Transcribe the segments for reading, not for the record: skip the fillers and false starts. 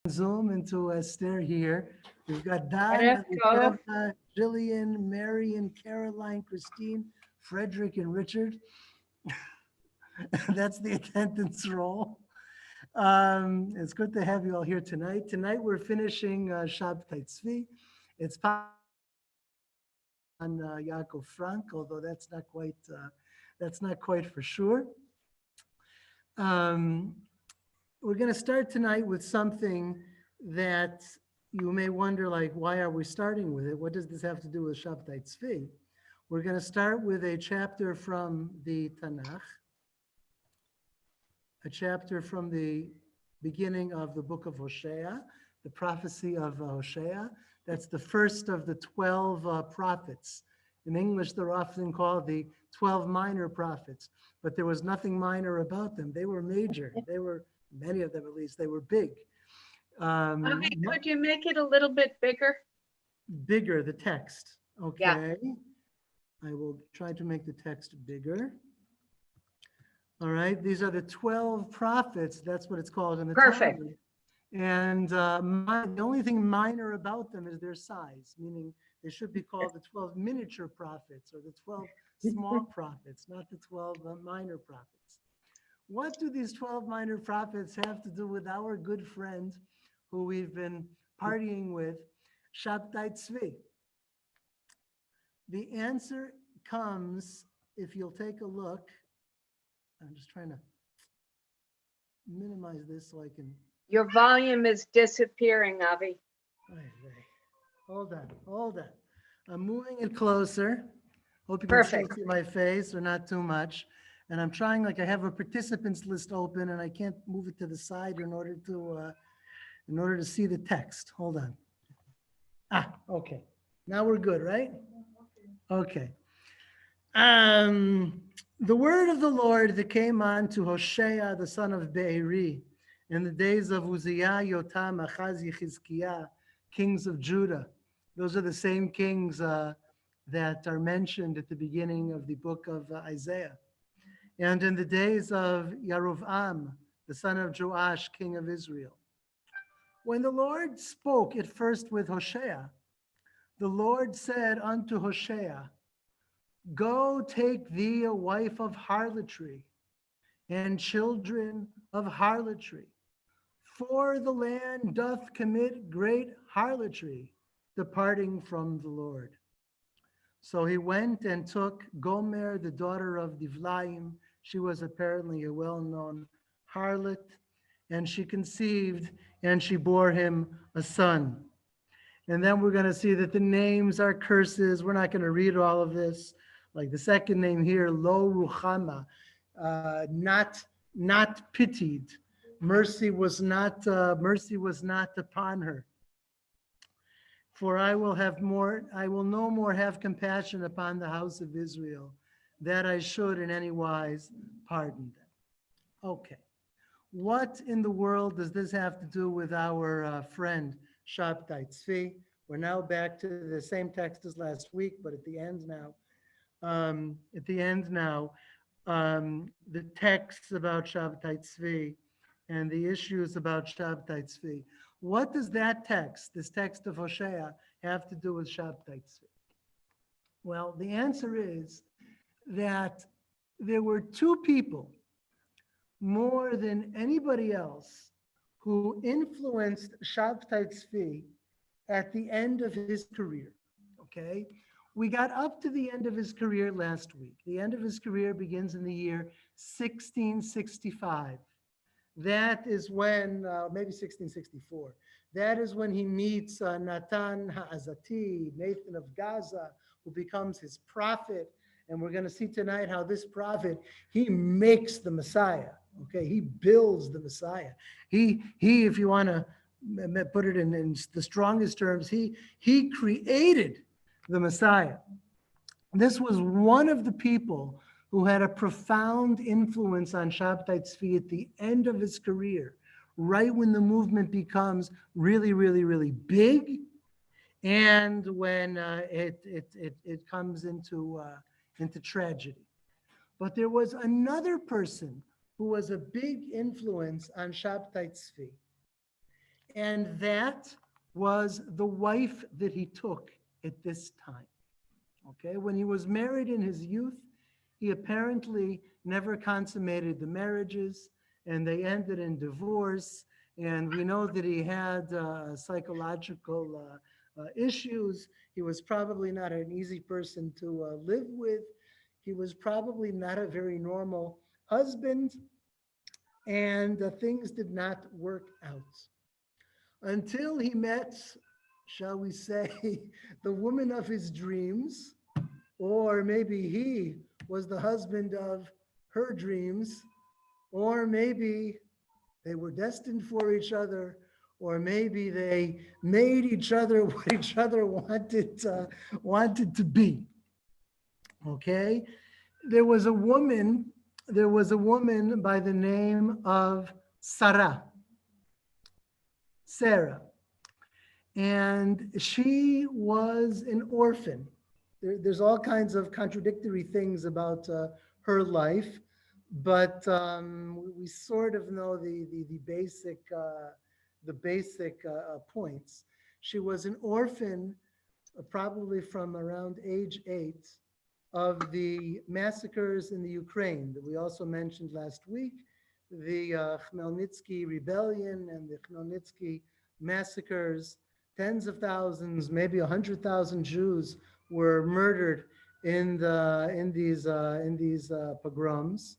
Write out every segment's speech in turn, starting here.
Zoom into Esther here. We've got Donna, Erev Tov. Lucetta, Jillian, Marion, Caroline, Christine, Frederick, and Richard. That's the attendance roll. It's good to have you all here tonight. Tonight we're finishing Shabbetai Zvi. It's on Yaakov Frank, although that's not quite for sure. Um, we're going to start tonight with something that you may wonder, like, why are we starting with it? What does this have to do with Shabbetai Zvi? We're going to start with a chapter from the Tanakh, a chapter from the beginning of the book of Hosea, the prophecy of Hosea. That's the first of the 12 prophets. In English, they're often called the 12 minor prophets, but there was nothing minor about them. They were major. They were, many of them at least, they were big. Okay, could you make it a little bit bigger? Bigger, the text. Okay. Yeah. I will try to make the text bigger. All right. These are the 12 prophets. That's what it's called in the Perfect. Talmud. And the only thing minor about them is their size, meaning they should be called the 12 miniature prophets or the 12 small prophets, not the 12 minor prophets. What do these 12 minor prophets have to do with our good friend who we've been partying with, Shabbetai Zvi? The answer comes, if you'll take a look, I'm just trying to minimize this so I can. Your volume is disappearing, Avi. Hold on. I'm moving it closer. Hope you can Perfect. still see my face or not too much. And I'm trying, like I have a participants list open and I can't move it to the side in order to see the text. Hold on. Okay. Now we're good, right? Okay. The word of the Lord that came on to Hosea, the son of Be'eri, in the days of Uzziah, Yotam, Achaz, Yechizkiah, kings of Judah. Those are the same kings that are mentioned at the beginning of the book of Isaiah. And in the days of Yerovam, the son of Joash, king of Israel. When the Lord spoke at first with Hosea, the Lord said unto Hosea, Go take thee a wife of harlotry and children of harlotry, for the land doth commit great harlotry, departing from the Lord. So he went and took Gomer, the daughter of Divlaim. She was apparently a well-known harlot, and she conceived, and she bore him a son. And then we're going to see that the names are curses. We're not going to read all of this. Like the second name here, Lo Ruchama, not pitied. Mercy was not upon her. For I will no more have compassion upon the house of Israel, that I should in any wise pardon them. Okay. What in the world does this have to do with our friend Shabbetai Zvi? We're now back to the same text as last week, but at the end now, the texts about Shabbetai Zvi and the issues about Shabbetai Zvi. What does that text, this text of Hosea, have to do with Shabbetai Zvi? Well, the answer is that there were two people more than anybody else who influenced Shabbetai Zvi at the end of his career, okay? We got up to the end of his career last week. The end of his career begins in the year 1665. That is when, maybe 1664, that is when he meets Natan Ha'azati, Nathan of Gaza, who becomes his prophet. And we're going to see tonight how this prophet, he makes the Messiah. Okay, he builds the Messiah. He if you want to put it in the strongest terms, he created the Messiah. This was one of the people who had a profound influence on Shabbetai Zvi at the end of his career, right when the movement becomes really, really, really big, and when it comes into tragedy. But there was another person who was a big influence on Shabbetai Zvi, And that was the wife that he took at this time. Okay, when he was married in his youth, he apparently never consummated the marriages and they ended in divorce. And we know that he had psychological issues. He was probably not an easy person to live with. He was probably not a very normal husband, and things did not work out until he met, shall we say, the woman of his dreams, or maybe he was the husband of her dreams, or maybe they were destined for each other, or maybe they made each other what each other wanted to be. Okay, there was a woman. There was a woman by the name of Sarah, and she was an orphan. There's all kinds of contradictory things about her life, but we sort of know the basic points. She was an orphan, probably from around age 8, of the massacres in the Ukraine that we also mentioned last week, the Khmelnytsky rebellion and the Khmelnytsky massacres. Tens of thousands, maybe 100,000 Jews were murdered in these pogroms,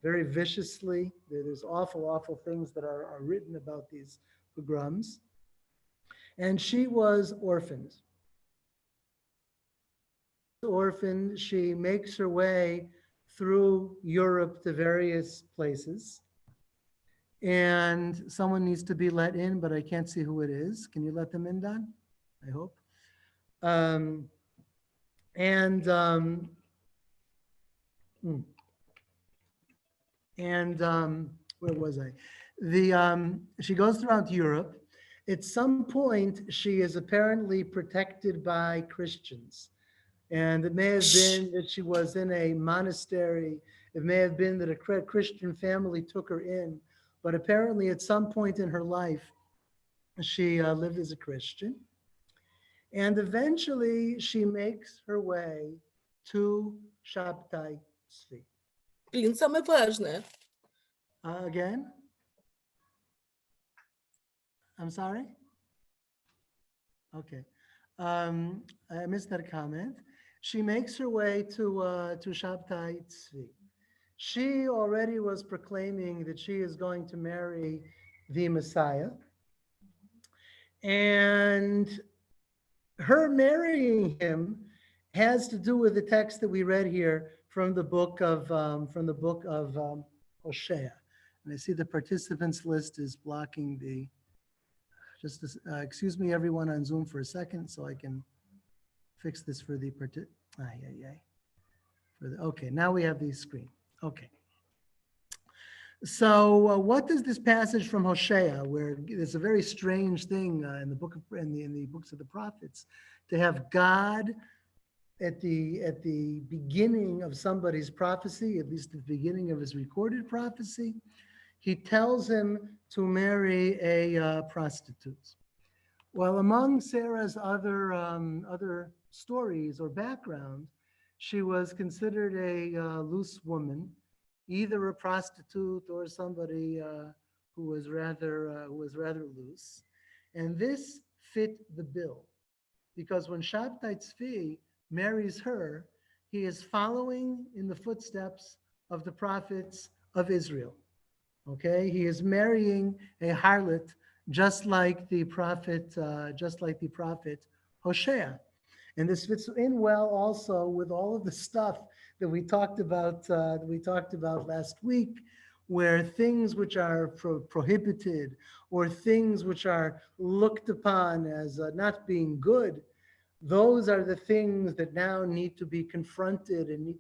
very viciously. There's awful things that are written about these pogroms. And she was orphaned. She makes her way through Europe to various places. And someone needs to be let in, but I can't see who it is. Can you let them in, Don? I hope. Where was I? She goes throughout Europe. At some point, she is apparently protected by Christians. And it may have been that she was in a monastery. It may have been that a Christian family took her in. But apparently, at some point in her life, she lived as a Christian. And eventually, she makes her way to Shabbetai Zvi. Again? I'm sorry? Okay. I missed that comment. She makes her way to Shabbetai Zvi. She already was proclaiming that she is going to marry the Messiah. And her marrying him has to do with the text that we read here from the book of Hosea. And I see the participants list is blocking the. Excuse me, everyone on Zoom for a second, so I can fix this for the okay, now we have the screen. Okay. So what does this passage from Hosea, where it's a very strange thing in the books of the prophets, to have God at the beginning of somebody's prophecy, at least at the beginning of his recorded prophecy, he tells him to marry a prostitute. Well, among Sarah's other stories or background, she was considered a loose woman, either a prostitute or somebody who was rather loose, and this fit the bill, because when Shabbetai Zvi marries her, he is following in the footsteps of the prophets of Israel. Okay, he is marrying a harlot, just like the prophet Hosea, and this fits in well also with all of the stuff that we talked about last week, where things which are prohibited or things which are looked upon as not being good, those are the things that now need to be confronted and you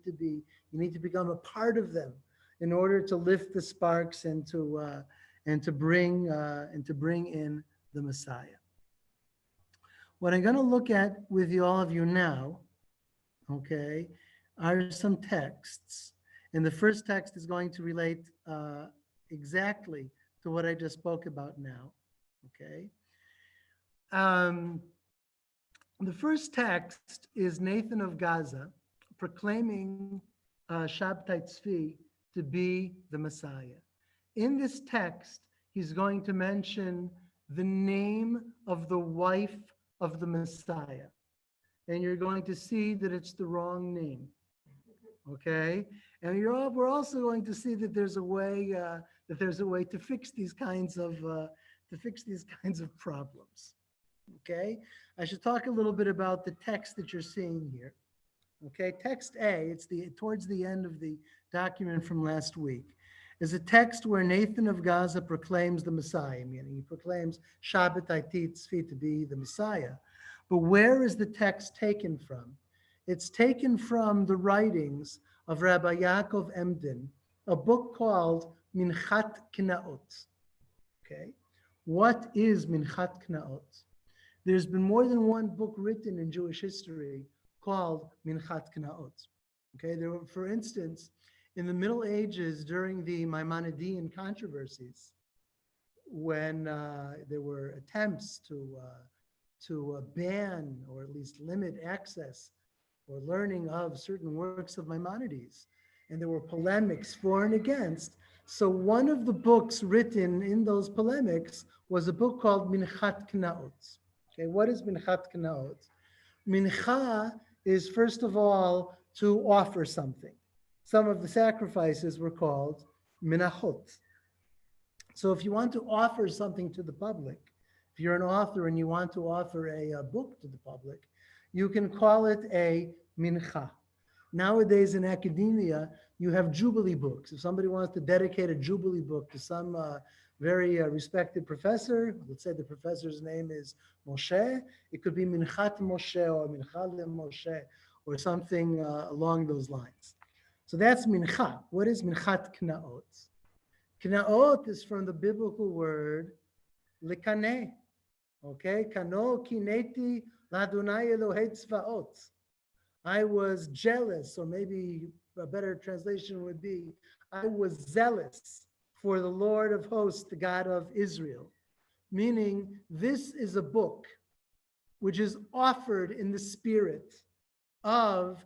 need to become a part of them in order to lift the sparks and to bring in the Messiah. What I'm going to look at with all of you now, okay, are some texts. And the first text is going to relate exactly to what I just spoke about now. Okay. Um, the first text is Nathan of Gaza proclaiming Shabtai Tzvi to be the Messiah. In this text, he's going to mention the name of the wife of the Messiah. And you're going to see that it's the wrong name. Okay, and we're also going to see that there's a way to fix these kinds of problems. Okay, I should talk a little bit about the text that you're seeing here. Okay, text A, it's towards the end of the document from last week, is a text where Nathan of Gaza proclaims the Messiah, meaning he proclaims Shabbetai Zvi to be the Messiah. But where is the text taken from? It's taken from the writings of Rabbi Yaakov Emden, a book called Minchat Knaot. Okay, what is Minchat Knaot? There's been more than one book written in Jewish history called Minchat Knaot. Okay, there were, for instance, in the Middle Ages during the Maimonidean controversies, when there were attempts to ban or at least limit access or learning of certain works of Maimonides, and there were polemics for and against. So one of the books written in those polemics was a book called Minchat Knaot. Okay, what is Minchat Knaot? Mincha is, first of all, to offer something. Some of the sacrifices were called minachot. So if you want to offer something to the public, if you're an author and you want to offer a book to the public, you can call it a mincha. Nowadays in academia, you have jubilee books. If somebody wants to dedicate a jubilee book to some very respected professor, let's say the professor's name is Moshe, it could be Minchat Moshe or Minchat Moshe or something along those lines. So that's mincha. What is Minchat Knaot? Knaot is from the biblical word likaneh. Okay, kano kineti ladonai Elohei tzvaot. I was jealous, or maybe a better translation would be, I was zealous for the Lord of hosts, the God of Israel. Meaning, this is a book which is offered in the spirit of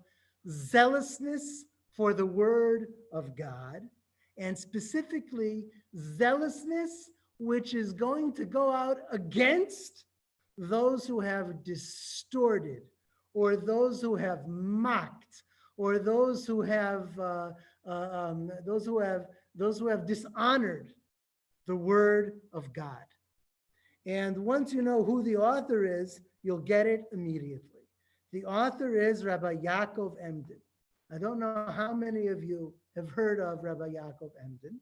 zealousness for the word of God, and specifically zealousness which is going to go out against those who have distorted, or those who have mocked, or those who have dishonored the word of God. And once you know who the author is, you'll get it immediately. The author is Rabbi Yaakov Emden. I don't know how many of you have heard of Rabbi Yaakov Emden,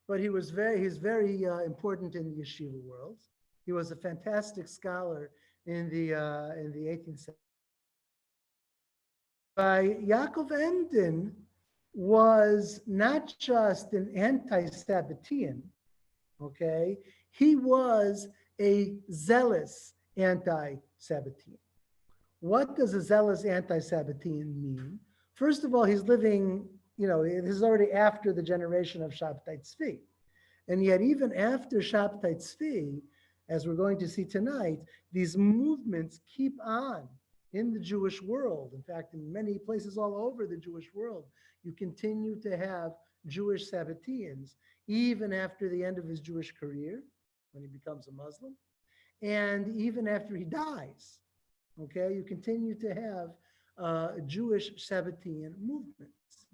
but he's very important in the yeshiva world. He was a fantastic scholar in the 18th century. Yaakov Emden was not just an anti-Sabbatean, okay? He was a zealous anti-Sabbatean. What does a zealous anti-Sabbatean mean? First of all, he's living, this is already after the generation of Shabbetai Zvi. And yet even after Shabbetai Zvi, as we're going to see tonight, these movements keep on in the Jewish world. In fact, in many places all over the Jewish world, you continue to have Jewish Sabbateans, even after the end of his Jewish career, when he becomes a Muslim, and even after he dies. Okay, you continue to have Jewish Sabbatean movements.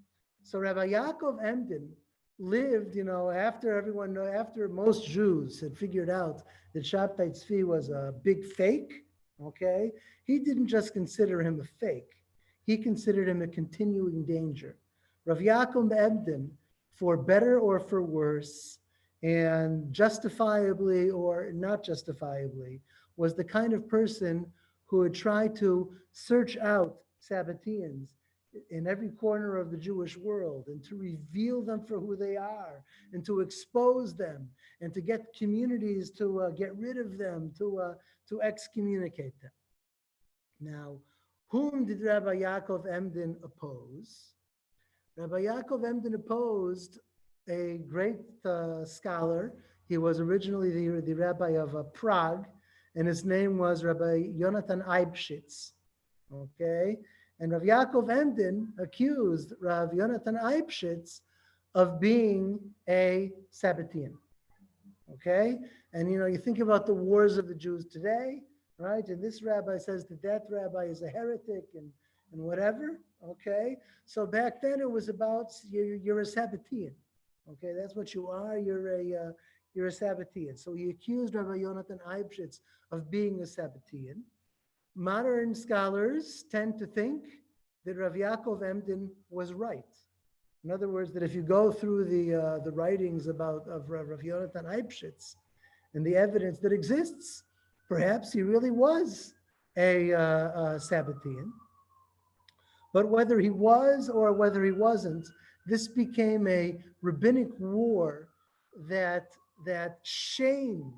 So Rabbi Yaakov Emden lived, after most Jews had figured out that Shabbetai Zvi was a big fake, okay, he didn't just consider him a fake, he considered him a continuing danger. Rav Yaakov Emden, for better or for worse, and justifiably or not justifiably, was the kind of person who would try to search out Sabbateans in every corner of the Jewish world and to reveal them for who they are and to expose them and to get communities to get rid of them, to excommunicate them. Now, whom did Rabbi Yaakov Emden oppose? Rabbi Yaakov Emden opposed a great scholar He was originally the rabbi of Prague, and his name was Rabbi Yonatan Eibschitz. Okay, and Rav Yaakov Emden accused Rav Yonatan Eibschitz of being a Sabbatean. Okay, and you think about the wars of the Jews today, right? And this rabbi says that rabbi is a heretic and whatever. Okay, so back then it was about you're a Sabbatean. Okay, that's what you are. You're a Sabbatean. So he accused Rabbi Yonatan Eibschitz of being a Sabbatean. Modern scholars tend to think that Rav Yaakov Emden was right. In other words, that if you go through the writings of Rav Yonatan Eibschitz and the evidence that exists, perhaps he really was a Sabbatean. But whether he was or whether he wasn't, this became a rabbinic war that shamed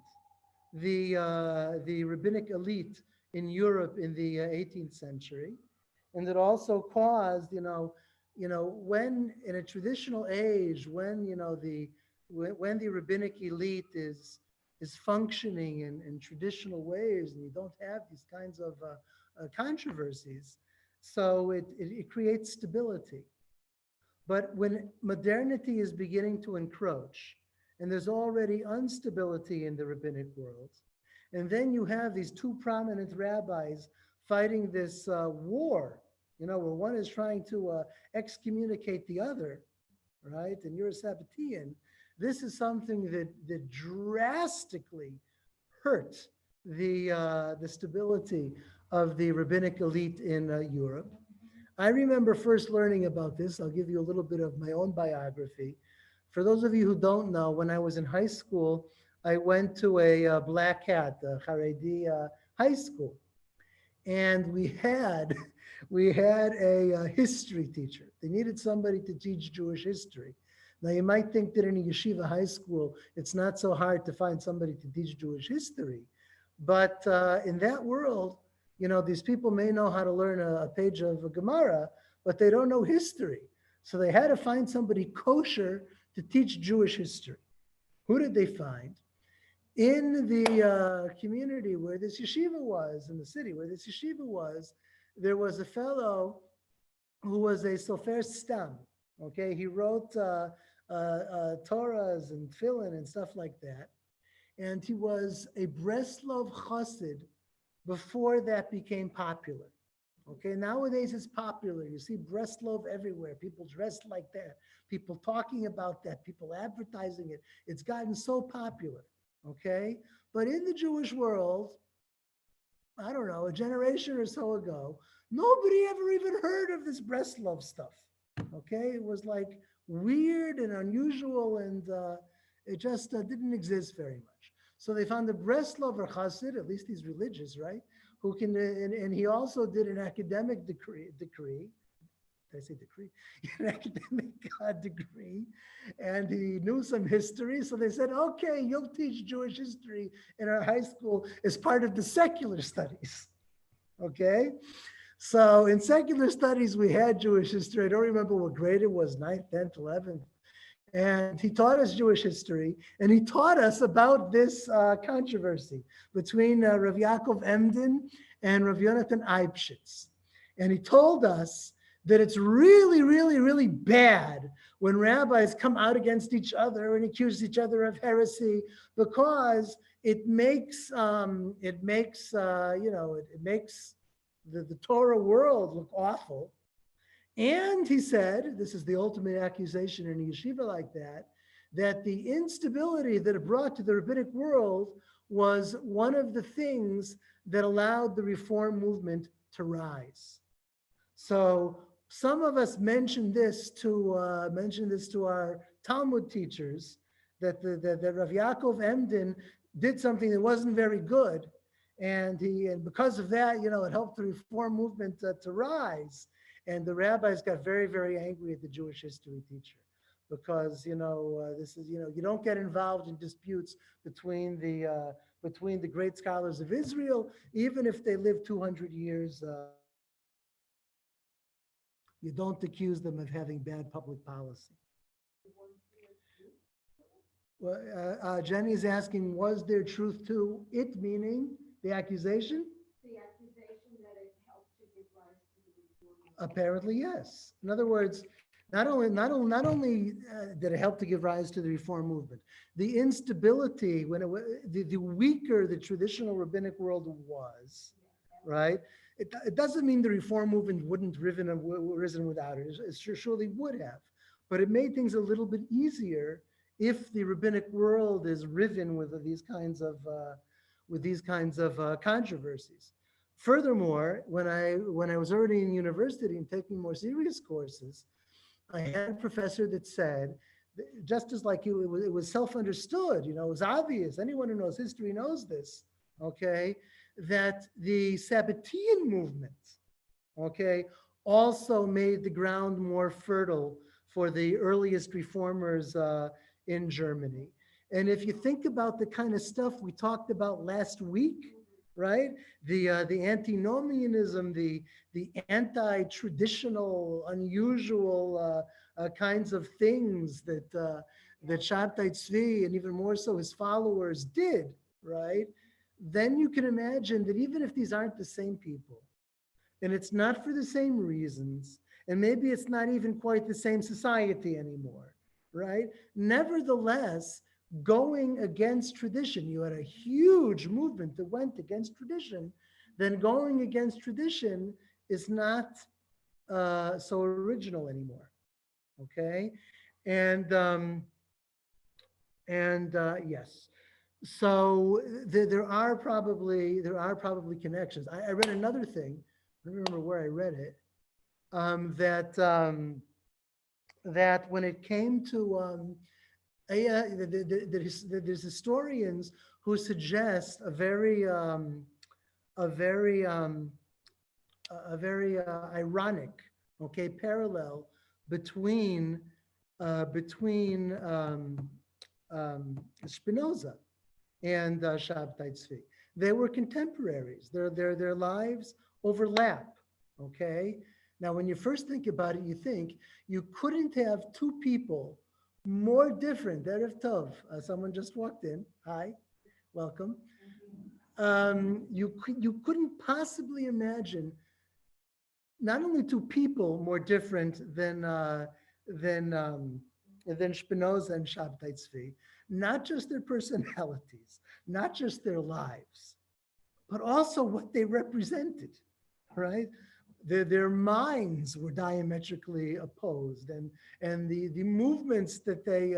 the rabbinic elite in Europe in the 18th century, and it also caused, when in a traditional age, when the rabbinic elite is functioning in traditional ways, and you don't have these kinds of controversies, so it creates stability. But when modernity is beginning to encroach, and there's already instability in the rabbinic world, and then you have these two prominent rabbis fighting this war, where one is trying to excommunicate the other, right? And you're a Sabbatean. This is something that drastically hurt the stability of the rabbinic elite in Europe. I remember first learning about this. I'll give you a little bit of my own biography. For those of you who don't know, when I was in high school, I went to a black hat, a Haredi high school. And we had a history teacher. They needed somebody to teach Jewish history. Now, you might think that in a yeshiva high school, it's not so hard to find somebody to teach Jewish history. But in that world, these people may know how to learn a page of a Gemara, but they don't know history. So they had to find somebody kosher to teach Jewish history. Who did they find? In the community where this yeshiva was, in the city where this yeshiva was, there was a fellow who was a Sofer Stam. Okay, he wrote Torahs and Tefillin and stuff like that. And he was a Breslov Chassid before that became popular. Okay, nowadays it's popular. You see Breslov everywhere. People dressed like that. People talking about that. People advertising it. It's gotten so popular. Okay, but in the Jewish world, I don't know, a generation or so ago, nobody ever even heard of this Breslov stuff. Okay, it was like weird and unusual, and it just didn't exist very much. So they found the Breslover Chassid, at least he's religious, right? Who can, and he also did an academic decree. Did I say decree? An academic degree, and he knew some history. So they said, okay, you'll teach Jewish history in our high school as part of the secular studies. Okay, so in secular studies, we had Jewish history. I don't remember what grade it was, 9th, 10th, 11th. And he taught us Jewish history, and he taught us about this controversy between Rav Yaakov Emden and Rav Yonatan Eibschitz. And he told us that it's really, really, really bad when rabbis come out against each other and accuse each other of heresy, because it makes the Torah world look awful. And he said, this is the ultimate accusation in a yeshiva like that the instability that it brought to the rabbinic world was one of the things that allowed the reform movement to rise. So some of us mentioned this to our Talmud teachers, that Rav Yaakov Emden did something that wasn't very good, and because of that, it helped the reform movement to rise. And the rabbis got very, very angry at the Jewish history teacher, because this is you don't get involved in disputes between the great scholars of Israel, even if they live 200 years. You don't accuse them of having bad public policy. Well, Jenny is asking, was there truth to it, meaning the accusation? The accusation that it helped to give rise to the reform movement. Apparently, yes. In other words, not only did it help to give rise to the reform movement, the instability when the weaker the traditional rabbinic world was, right? It doesn't mean the reform movement wouldn't risen without it. It surely would have, but it made things a little bit easier if the rabbinic world is riven with these kinds of controversies. Furthermore, when I was already in university and taking more serious courses, I had a professor that said, just as like it was self-understood, it was obvious. Anyone who knows history knows this, okay, that the Sabbatean movement, okay, also made the ground more fertile for the earliest reformers in Germany. And if you think about the kind of stuff we talked about last week, right? The antinomianism, the anti-traditional, unusual kinds of things that Shabbetai Zvi and even more so his followers did, right? Then you can imagine that even if these aren't the same people, and it's not for the same reasons, and maybe it's not even quite the same society anymore, right? Nevertheless, going against tradition, you had a huge movement that went against tradition, then going against tradition is not so original anymore, okay? And yes, so there are probably connections. I read another thing. I don't remember where I read it. That when it came to there's historians who suggest a very ironic, okay, parallel between Spinoza and Shabbetai Zvi. They were contemporaries. Their lives overlap. Okay. Now, when you first think about it, you think you couldn't have two people more different. Erev Tov. Someone just walked in. Hi, welcome. You couldn't possibly imagine not only two people more different than Spinoza and Shabbetai Zvi, not just their personalities, not just their lives, but also what they represented, right? Their minds were diametrically opposed, and the movements that they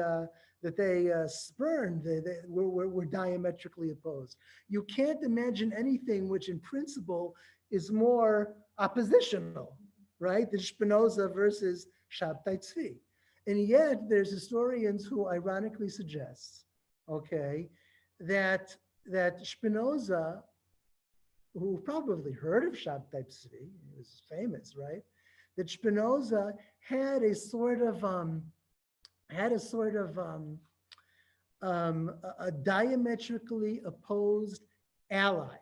spurned were diametrically opposed. You can't imagine anything which, in principle, is more oppositional, right? Than Spinoza versus Shabbetai Zvi. And yet, there's historians who ironically suggest, okay, that Spinoza, who probably heard of Shabbetai Zvi, he was famous, right? That Spinoza had a diametrically opposed ally.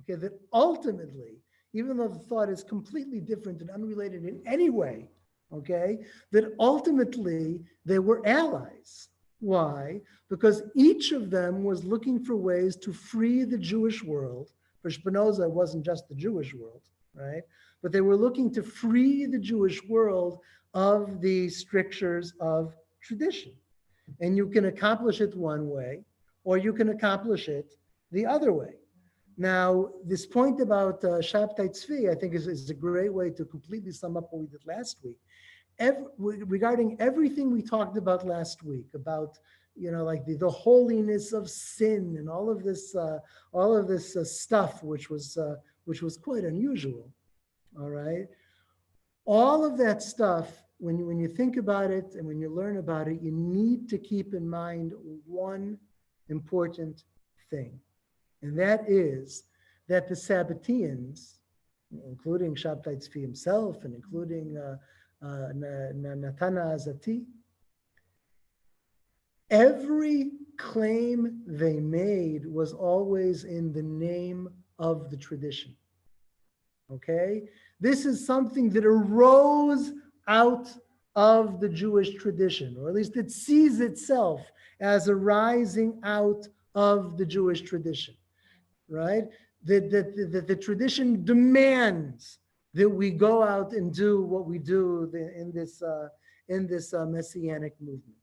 Okay, that ultimately, even though the thought is completely different and unrelated in any way, okay, that ultimately they were allies. Why? Because each of them was looking for ways to free the Jewish world. For Spinoza, it wasn't just the Jewish world, right? But they were looking to free the Jewish world of the strictures of tradition. And you can accomplish it one way, or you can accomplish it the other way. Now, this point about Shabbetai Zvi, I think is a great way to completely sum up what we did last week. Regarding everything we talked about last week, about like the holiness of sin and all of this stuff, which was quite unusual. All right, all of that stuff. When you think about it and when you learn about it, you need to keep in mind one important thing. And that is that the Sabbateans, including Shabbetai Zvi himself and including Natana Azati, every claim they made was always in the name of the tradition. Okay? This is something that arose out of the Jewish tradition, or at least it sees itself as arising out of the Jewish tradition, right? The tradition demands that we go out and do what we do in this Messianic movement,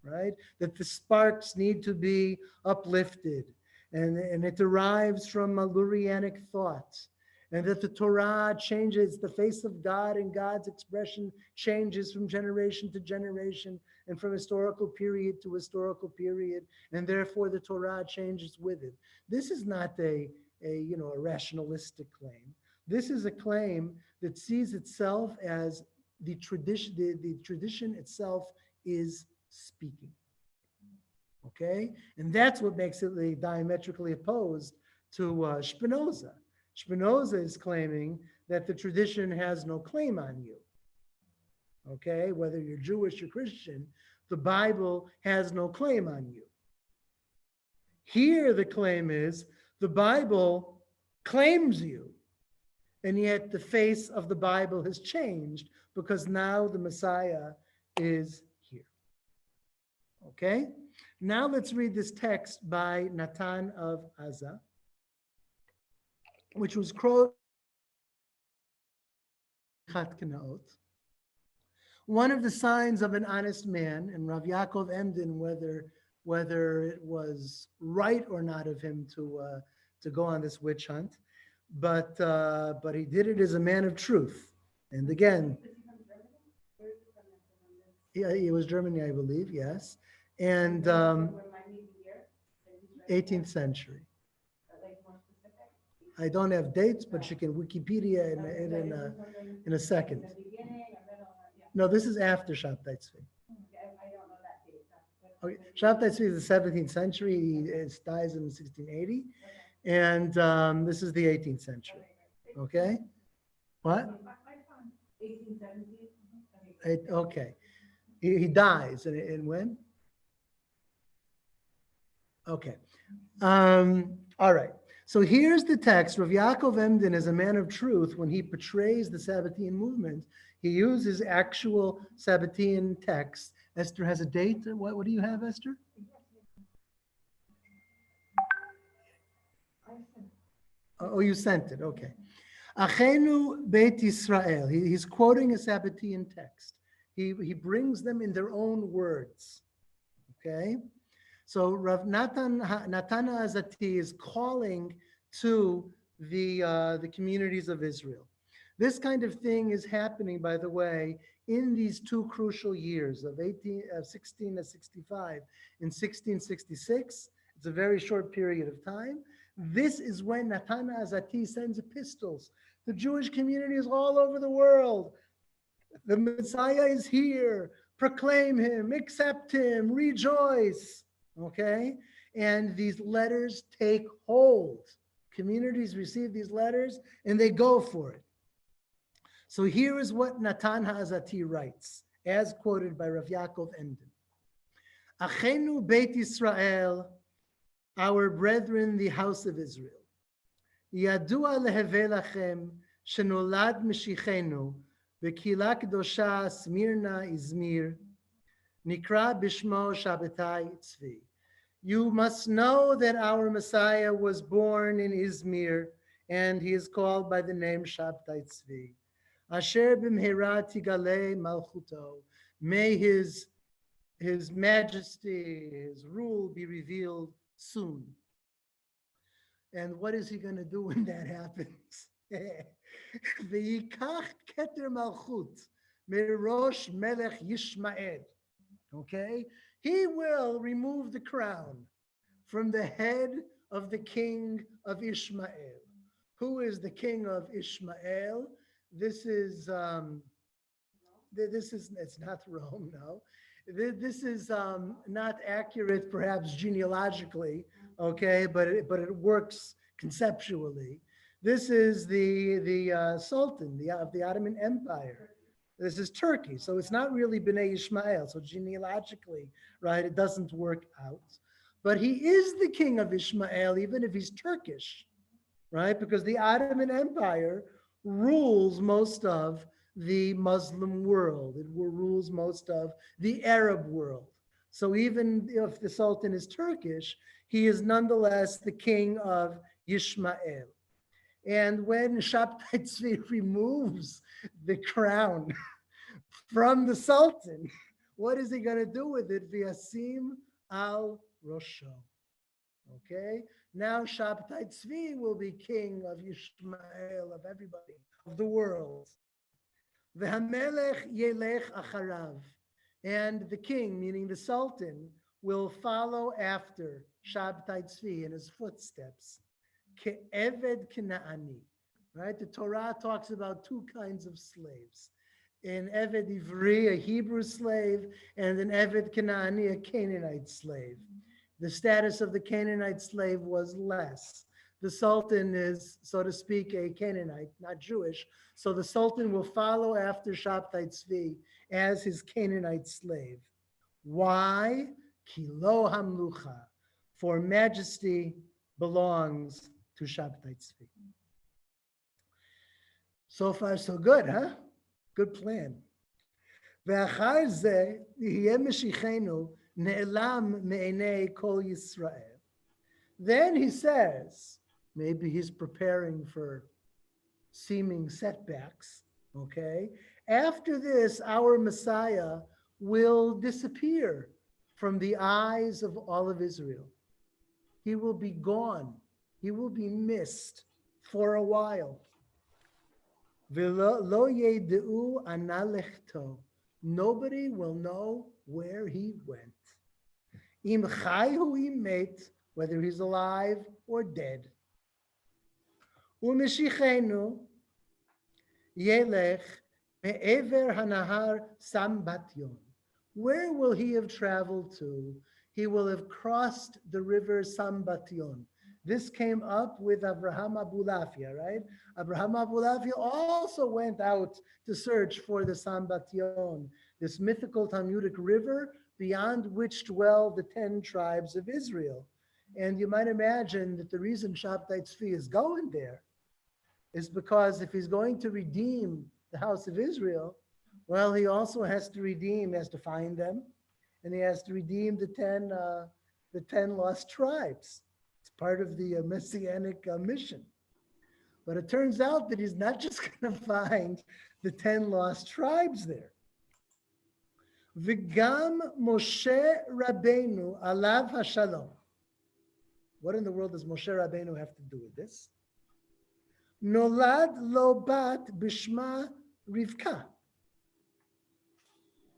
right? That the sparks need to be uplifted, and it derives from Lurianic thoughts, and that the Torah changes the face of God, and God's expression changes from generation to generation and from historical period to historical period, and therefore the Torah changes with it. This is not a rationalistic claim. This is a claim that sees itself as the tradition. The tradition itself is speaking. Okay, and that's what makes it diametrically opposed to Spinoza. Spinoza is claiming that the tradition has no claim on you. Okay, whether you're Jewish or Christian, the Bible has no claim on you. Here, the claim is the Bible claims you, and yet the face of the Bible has changed because now the Messiah is here. Okay, now let's read this text by Natan of Azza, which was quoted one of the signs of an honest man, and Rav Yaakov Emden, whether it was right or not of him to go on this witch hunt, but he did it as a man of truth. And again, he was Germany, I believe, yes, and 18th century. I don't have dates, but you can Wikipedia in a second. No, this is after Shabbetai Zvi. Okay. Shabbetai Zvi is the 17th century. He dies in 1680. And this is the 18th century. Okay? What? Okay. He dies. And when? Okay. All right. So here's the text. Rav Yaakov Emden is a man of truth. When he portrays the Sabbatean movement, he uses actual Sabbatean texts. Esther has a date. What do you have, Esther? Oh, you sent it. Okay. Achenu Beit Yisrael. He's quoting a Sabbatean text. He brings them in their own words. Okay. So Rav Natan Azati is calling to the communities of Israel. This kind of thing is happening, by the way, in these two crucial years of 1665 and 1666. It's a very short period of time. This is when Natan Azati sends epistles to Jewish communities all over the world. The Messiah is here. Proclaim him, accept him, rejoice. Okay? And these letters take hold. Communities receive these letters and they go for it. So here is what Natan Ha'azati writes, as quoted by Rav Yaakov Emden. Achenu Beit Yisrael, our brethren, the house of Israel. Yadua leheve lachem shenolad Mashiachenu v'kila kedosha Smirna Izmir nikra bishmo Shabbetai Zvi. You must know that our Messiah was born in Izmir, and he is called by the name Shabbetai Zvi. Asher b'mhera tigale malchuto. May his majesty, his rule be revealed soon. And what is he going to do when that happens? V'yikach keter malchut merosh melech Yishmael. Okay? He will remove the crown from the head of the king of Ishmael. Who is the king of Ishmael? This is it's not Rome, no. This is not accurate, perhaps genealogically, okay, but it works conceptually. This is the Sultan of the Ottoman Empire. This is Turkey, so it's not really Bnei Ishmael. So genealogically, right, it doesn't work out. But he is the king of Ishmael, even if he's Turkish, right? Because the Ottoman Empire rules most of the Muslim world. It rules most of the Arab world. So even if the Sultan is Turkish, he is nonetheless the king of Yishmael. And when Shabtai Zvi removes the crown from the Sultan, what is he going to do with it? V'yasim al Rosho. Okay? Now Shabtai Zvi will be king of Yishmael, of everybody, of the world. V'hamelech yelech acharav. And the king, meaning the Sultan, will follow after Shabtai Zvi in his footsteps. Ke'eved Knaani. Right? The Torah talks about two kinds of slaves. An Eved Ivri, a Hebrew slave, and an Eved Knaani, a Canaanite slave. The status of the Canaanite slave was less. The Sultan is, so to speak, a Canaanite, not Jewish. So the Sultan will follow after Shabtai Zvi as his Canaanite slave. Why? Kilo hamlucha, for majesty belongs to Shabtai Zvi. So far, so good, huh? Good plan. ואחר זה יהיה משיחנו נעלם מעיני כל ישראל. Then he says, maybe he's preparing for seeming setbacks, okay? After this, our Messiah will disappear from the eyes of all of Israel. He will be gone. He will be missed for a while. V'lo yedeu ana lechto. Nobody will know where he went. Im chayhu im met, whether he's alive or dead. U'meshichenu yelech me'ever hanahar Sambatyon. Where will he have traveled to? He will have crossed the river Sambatyon. This came up with Abraham Abulafia, right? Abraham Abulafia also went out to search for the Sambatyon, this mythical Talmudic river beyond which dwell the 10 tribes of Israel. And you might imagine that the reason Shabtai Zvi is going there is because if he's going to redeem the house of Israel, well, he also has to find them, and he has to redeem the 10 lost tribes. It's part of the Messianic mission. But it turns out that he's not just going to find the 10 lost tribes there. V'gam Moshe Rabbeinu alav hashalom. What in the world does Moshe Rabbeinu have to do with this? Nolad lo bat bishma Rivka.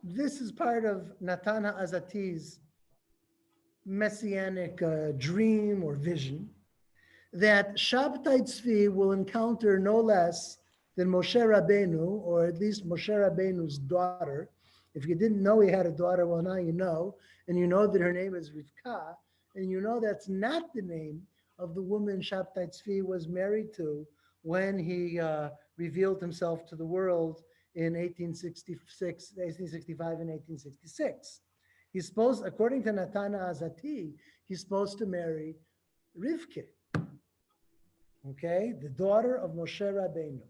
This is part of Natan HaAzati's messianic dream or vision, that Shabtai Zvi will encounter no less than Moshe Rabbeinu, or at least Moshe Rabbeinu's daughter. If you didn't know he had a daughter, well, now you know, and you know that her name is Rivka, and you know that's not the name of the woman Shabtai Zvi was married to when he revealed himself to the world in 1865 and 1866. He's supposed, according to Natan HaAzati, he's supposed to marry Rivke, okay, the daughter of Moshe Rabbeinu.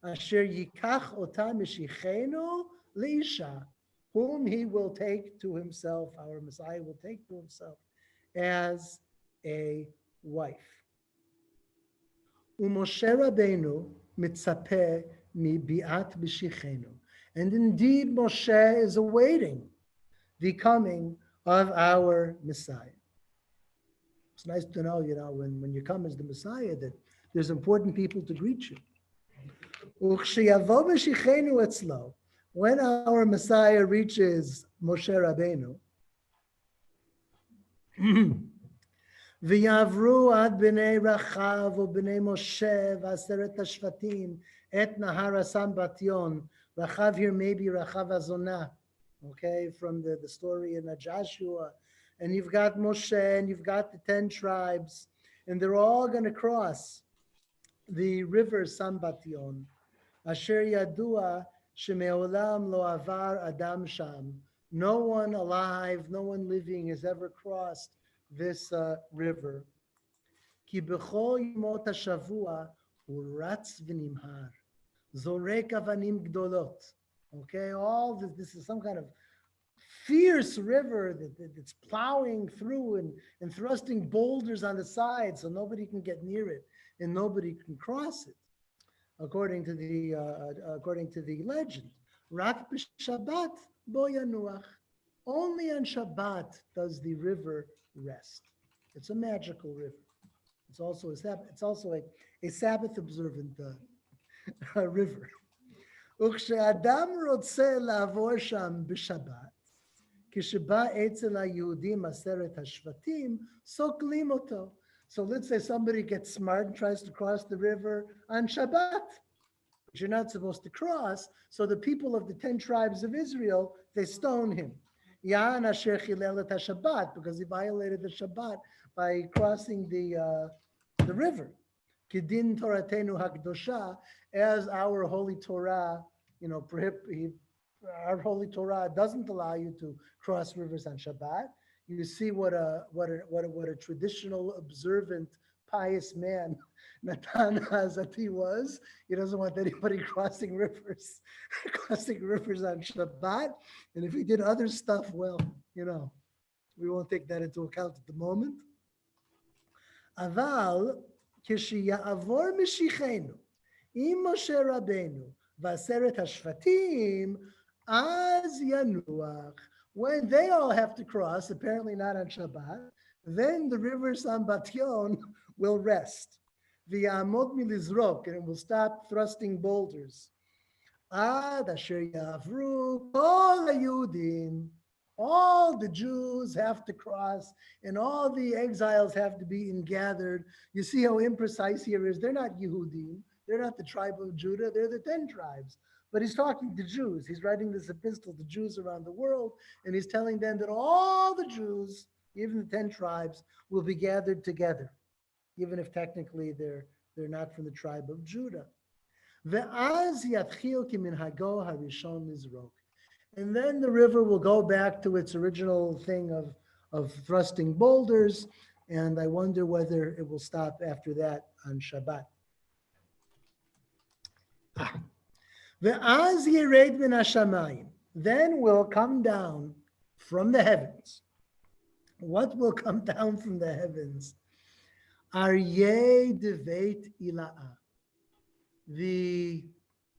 Asher yikach ota mishichenu leisha, whom he will take to himself, our Messiah will take to himself as a wife. U'Moshe Rabbeinu mitzapeh mi bi'at b'shichenu. And indeed, Moshe is awaiting the coming of our Messiah. It's nice to know, when you come as the Messiah, that there's important people to greet you. When our Messiah reaches Moshe Rabbeinu, V'yavru ad b'nei Rachav u'b'nei Moshe v'aseret hashvatim et nahar Sambatyon. Rachav here may be Rachav Azonah, okay, from the story in Joshua. And you've got Moshe and you've got the 10 tribes, and they're all going to cross the river Sambatyon. Asher yadua sheme'olam lo avar adam sham. No one alive, no one living has ever crossed this river. Ki b'chol yimot hashavua hu ratz v'nimhar. Zorek avanim gdolot. Okay, all this is some kind of fierce river that's plowing through and thrusting boulders on the side so nobody can get near it and nobody can cross it, according to the legend. Rak b'Shabbat bo yanuach. Only on Shabbat does the river rest. It's a magical river. It's also a Sabbath. It's also a Sabbath observant river. וכשאדם רוצה לעבור שם בשבת, כשבא אצל היהודים 10 השבטים, סוקלים אותו. So let's say somebody gets smart and tries to cross the river on Shabbat, which you're not supposed to cross. So the people of the 10 tribes of Israel, they stone him. Yan asher chilel et Shabbat, because he violated the Shabbat by crossing the river. Kidin Toratenu Hakdosha, as our holy Torah, our holy Torah doesn't allow you to cross rivers on Shabbat. You see what a traditional, observant, pious man Natan Hazati was. He doesn't want anybody crossing rivers on Shabbat. And if he did other stuff, well, we won't take that into account at the moment. Aval כשיעבור משיחנו עם משה רבנו ועשרת השבטים, אז ינוח. When they all have to cross, apparently not on Shabbat, then the river Sambatyon will rest. ויעמוד מלזרוק, and it will stop thrusting boulders. עד אשר יעברו כל היהודים. All the Jews have to cross, and all the exiles have to be ingathered. You see how imprecise here is. They're not Yehudim. They're not the tribe of Judah. They're the 10 tribes. But he's talking to Jews. He's writing this epistle to Jews around the world, and he's telling them that all the Jews, even the 10 tribes, will be gathered together, even if technically they're not from the tribe of Judah. ואז יתחיל כמנהגו הראשון לזרוק. And then the river will go back to its original thing of thrusting boulders, and I wonder whether it will stop after that on Shabbat. Ve'az yired min hashamayim. Then will come down from the heavens. What will come down from the heavens? Aryeh devet ila'ah. The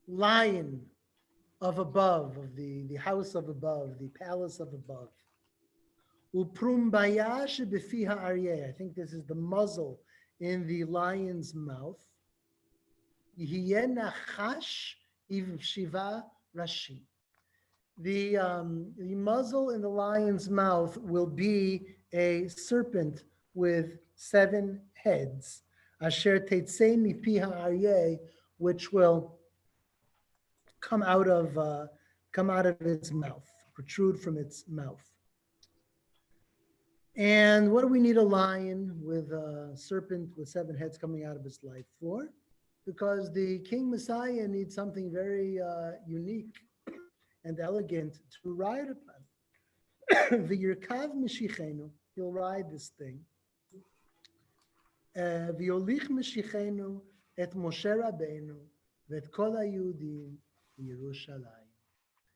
lion of above, of the house of above, the palace of above. Uprumbaya shebefiha aryeh. I think this is the muzzle in the lion's mouth. Yihye nachash ivshiva rashim. The muzzle in the lion's mouth will be a serpent with 7 heads. Asher tetzei mipiha aryeh, which will come out of its mouth, protrude from its mouth. And what do we need a lion with a serpent with 7 heads coming out of its life for? Because the King Messiah needs something very unique and elegant to ride upon. V'yirkav mishichenu, he'll ride this thing. V'yolich mishichenu et Moshe Rabbeinu v'et kol haYehudim Yerushalayim.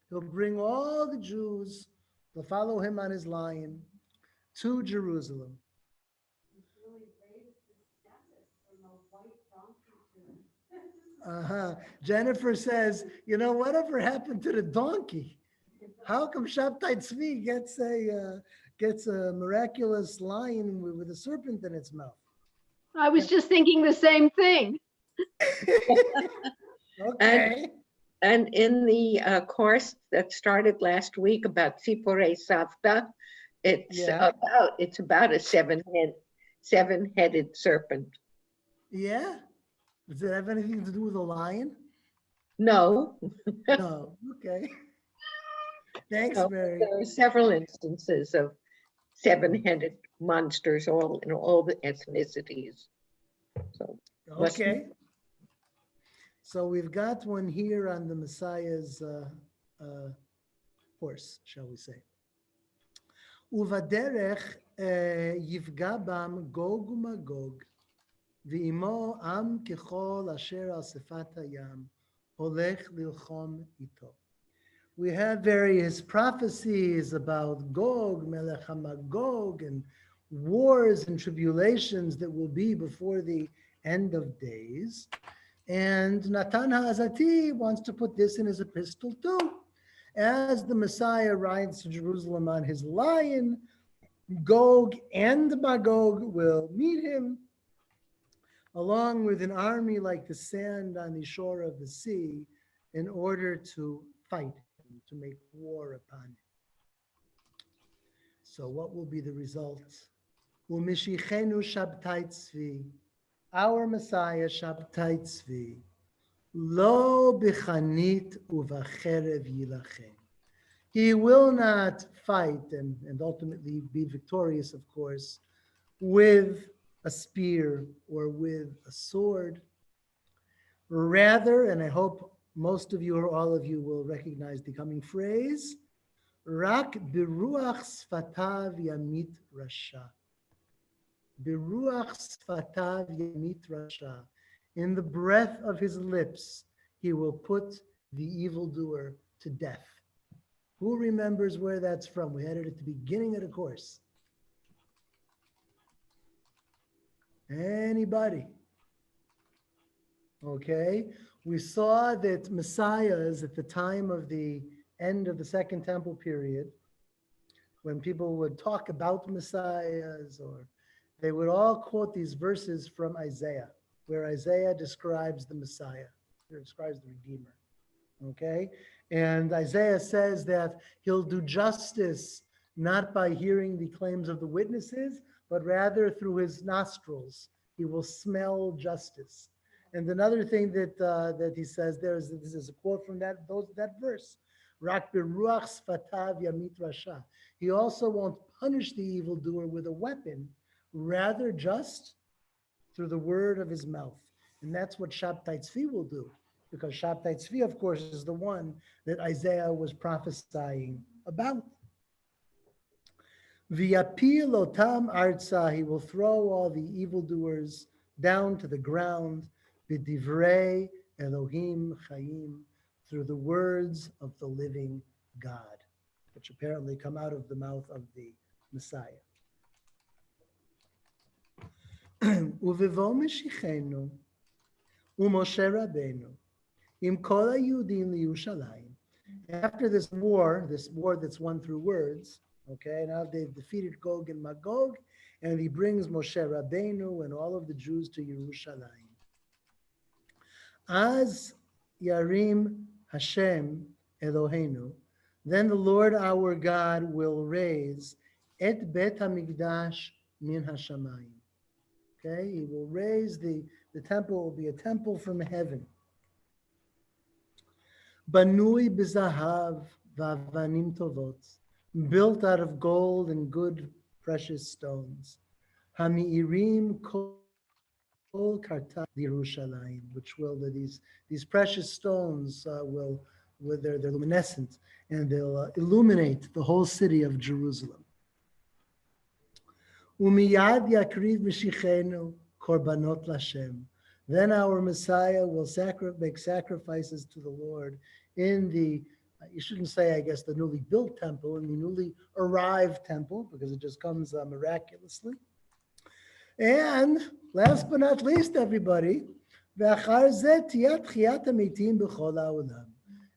He'll bring all the Jews, they'll follow him on his lion, to Jerusalem. Jennifer says, whatever happened to the donkey? How come Shabbetai Zvi gets a miraculous lion with a serpent in its mouth? I was just thinking the same thing. Okay. And in the course that started last week about Tzipore Savta, it's about a 7-headed serpent. Yeah. Does it have anything to do with a lion? No. No. Okay. Thanks, Mary. There are several instances of 7-headed monsters, all in all the ethnicities. So okay. So we've got one here on the Messiah's horse, shall we say. Uvaderech yifga bam Gog uMagog, v'imo am kechol asher al sefat hayam, holech lilchom ito. We have various prophecies about Gog, Melech HaMagog, and wars and tribulations that will be before the end of days. And Natan HaAzati wants to put this in his epistle too. As the Messiah rides to Jerusalem on his lion, Gog and Magog will meet him, along with an army like the sand on the shore of the sea, in order to fight him, to make war upon him. So what will be the result? U'mishichenu Shabbetai Zvi, our Messiah Shabbetai Zvi, lo b'chanit u'v'cherev yilachem. He will not fight and ultimately be victorious, of course, with a spear or with a sword. Rather, and I hope most of you or all of you will recognize the coming phrase, Rak biruach sfatav yamit rasha. Biruach sfatav yamit rasha. In the breath of his lips, he will put the evildoer to death. Who remembers where that's from? We had it at the beginning of the course. Anybody? Okay. We saw that messiahs at the time of the end of the Second Temple period, when people would talk about messiahs, or they would all quote these verses from Isaiah, where Isaiah describes the Messiah, or describes the Redeemer. Okay? And Isaiah says that he'll do justice not by hearing the claims of the witnesses, but rather through his nostrils. He will smell justice. And another thing that he says there is, this is a quote from that verse, Rak beruach sfatav yamit rasha. He also won't punish the evildoer with a weapon, rather just through the word of his mouth. And that's what Shabbetai Zvi will do, because Shabbetai Zvi, of course, is the one that Isaiah was prophesying about. V'yapil otam arza, he will throw all the evildoers down to the ground, b'divrei Elohim chayim, through the words of the living God, which apparently come out of the mouth of the Messiah. Uvivo Meshichenu uMoshe Rabbeinu im kol haYudim liYerushalayim. After this war that's won through words, okay, now they've defeated Gog and Magog, and he brings Moshe Rabbeinu and all of the Jews to Yerushalayim. Az Yarim Hashem Eloheinu, then the Lord our God will raise Et Bet HaMikdash Min HaShamayim. Okay, he will raise the temple, will be a temple from heaven. Banui b'zahav v'avanim tovot, built out of gold and good precious stones. Hami'irim kol karta Yerushalayim, which will these precious stones they're luminescent, and they'll illuminate the whole city of Jerusalem. Umiyad yakriv mishichenu korbanot l'Hashem. Then our Messiah will make sacrifices to the Lord in the, you shouldn't say, I guess, the newly built temple, in the newly arrived temple, because it just comes miraculously. And last but not least, everybody,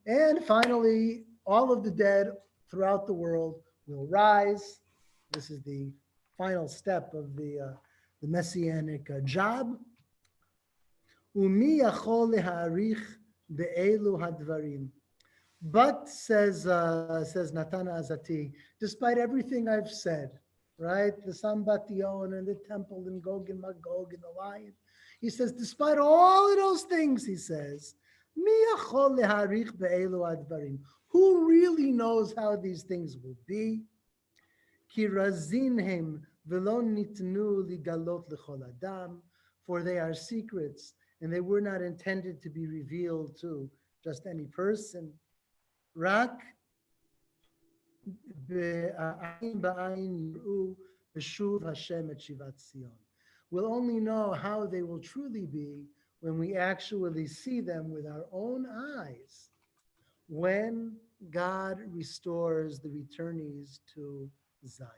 and finally, all of the dead throughout the world will rise. This is the final step of the Messianic job. But says Natan HaAzati, despite everything I've said, right, the Sambation and the temple and Gog and Magog and the lion, he says, despite all of those things, he says, who really knows how these things will be? For they are secrets, and they were not intended to be revealed to just any person. Rak we'll only know how they will truly be when we actually see them with our own eyes, when God restores the returnees to Zion.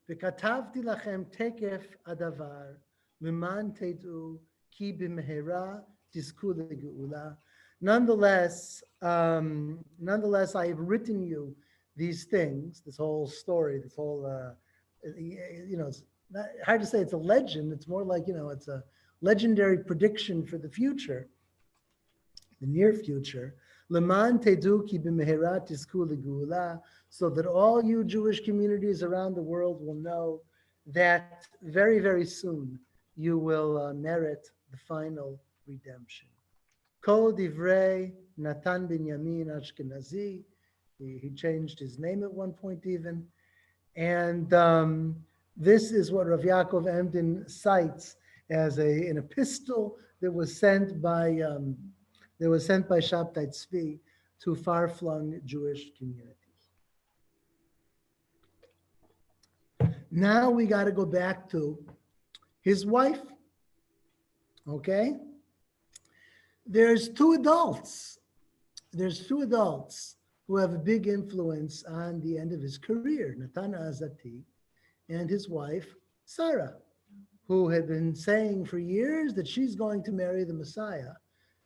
וכתבתי לכם תקף הדבר, למען תדעו כי במהרה תזכו לגאולה. Nonetheless, I have written you these things, this whole story, this whole, it's not hard to say it's a legend. It's more like, it's a legendary prediction for the future, the near future. Leman tedu ki b'mehera tizku legula, so that all you Jewish communities around the world will know that very, very soon you will merit the final redemption. Kol divrei Natan Binyamin Ashkenazi. He changed his name at one point even. And this is what Rav Yaakov Emden cites as an epistle that was sent by Shabbetai Zvi to far-flung Jewish communities. Now we got to go back to his wife. Okay? There's two adults who have a big influence on the end of his career, Natan Azati and his wife, Sarah, who had been saying for years that she's going to marry the Messiah.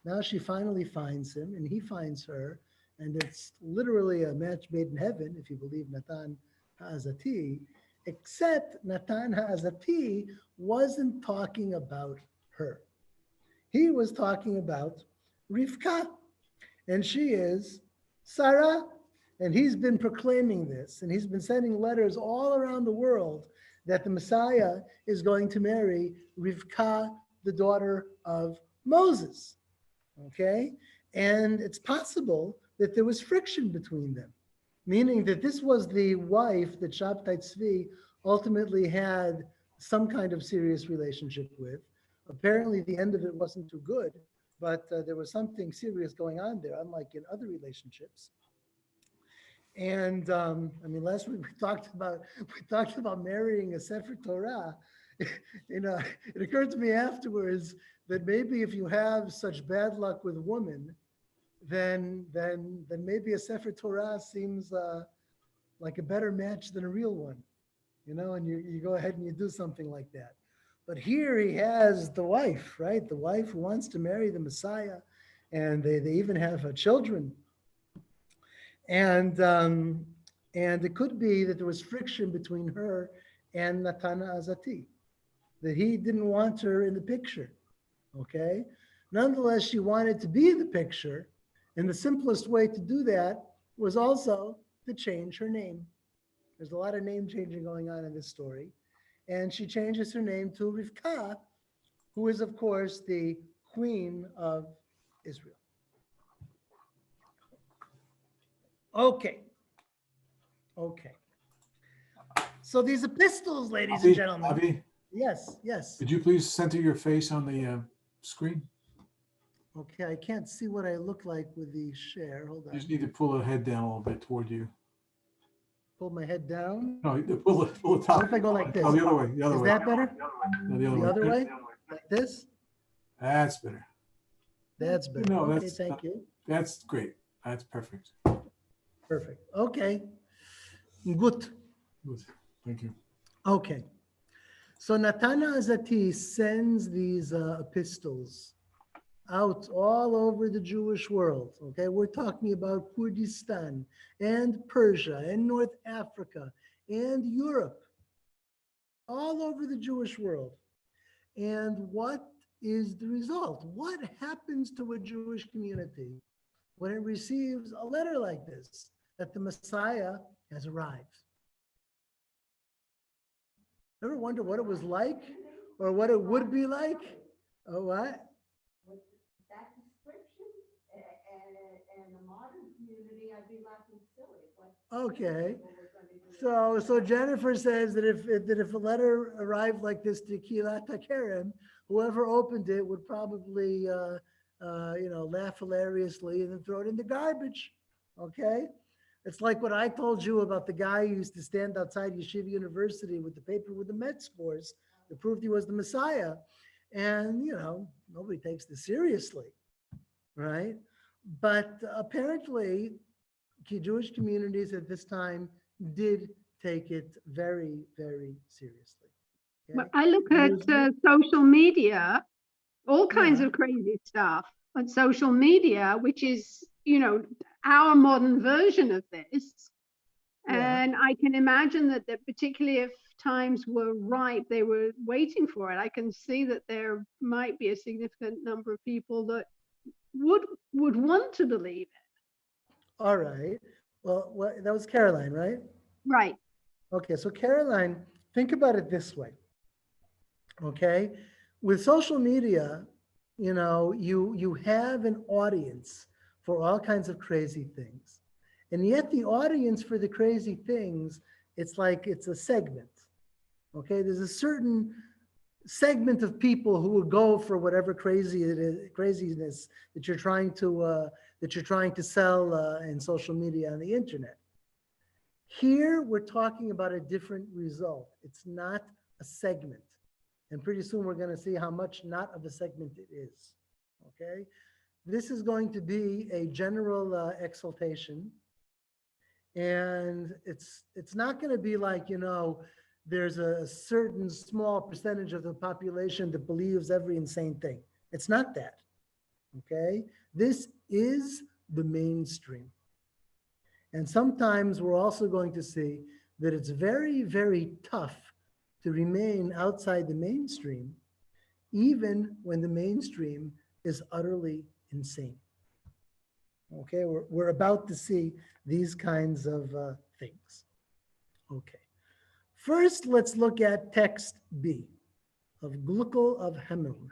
Now she finally finds him and he finds her, and it's literally a match made in heaven, if you believe Natan Azati, except Natan Azati wasn't talking about her. He was talking about Rivka, and she is Sarah, and he's been proclaiming this, and he's been sending letters all around the world that the Messiah is going to marry Rivka, the daughter of Moses, okay? And it's possible that there was friction between them, meaning that this was the wife that Shabbetai Zvi ultimately had some kind of serious relationship with. Apparently, the end of it wasn't too good, but there was something serious going on there, unlike in other relationships. And last week we talked about marrying a Sefer Torah. It occurred to me afterwards that maybe if you have such bad luck with women, then maybe a Sefer Torah seems like a better match than a real one, and you go ahead and you do something like that. But here he has the wife, right? The wife who wants to marry the Messiah, and they even have children. And it could be that there was friction between her and Natan Azati, that he didn't want her in the picture, okay? Nonetheless, she wanted to be in the picture, and the simplest way to do that was also to change her name. There's a lot of name changing going on in this story. And she changes her name to Rivka, who is, of course, the queen of Israel. Okay. So these epistles, ladies and gentlemen. Avi, Yes. could you please center your face on the screen? Okay, I can't see what I look like with the share. Hold You on. just need to pull the head down a little bit toward you. Pull my head down. No, you pull the top. What if I go like this? Oh, the other way. Is that better? No, The other way? Like this? That's better. That's better. No, Okay, that's thank you. That's great. That's perfect. Perfect. Okay. Good. Good. Thank you. Okay. So Natan Azati sends these epistles out all over the Jewish world. Okay, we're talking about Kurdistan and Persia and North Africa and Europe, all over the Jewish world. And what is the result? What happens to a Jewish community when it receives a letter like this, that the Messiah has arrived? Ever wonder what it was like or what it would be like? Oh, what? With that description, and the modern community, I'd be laughing silly. It's like, Okay. people were gonna do So Jennifer says that if a letter arrived like this to Midreshet Hakerem, whoever opened it would probably laugh hilariously and then throw it in the garbage. Okay, it's like what I told you about the guy who used to stand outside Yeshiva University with the paper with the Met scores that proved he was the Messiah, and nobody takes this seriously, right? But apparently, Jewish communities at this time did take it very, very seriously. But Okay? I look at There's- social media, all kinds Yeah. of crazy stuff on social media, which is, our modern version of this. Yeah. And I can imagine that particularly if times were right, they were waiting for it. I can see that there might be a significant number of people that would want to believe it. All right. Well, that was Caroline, right? Right. Okay, so Caroline, think about it this way. Okay, with social media, you have an audience for all kinds of crazy things. And yet the audience for the crazy things, it's like it's a segment. Okay, there's a certain segment of people who will go for whatever craziness that you're trying to sell in social media on the internet. Here we're talking about a different result. It's not a segment. And pretty soon we're going to see how much not of a segment it is. Okay, this is going to be a general exaltation. And it's not going to be like, there's a certain small percentage of the population that believes every insane thing. It's not that. Okay, this is the mainstream. And sometimes we're also going to see that it's very, very tough to remain outside the mainstream, even when the mainstream is utterly insane. Okay, we're about to see these kinds of things. Okay, first let's look at text B of Gluckel of Hameln.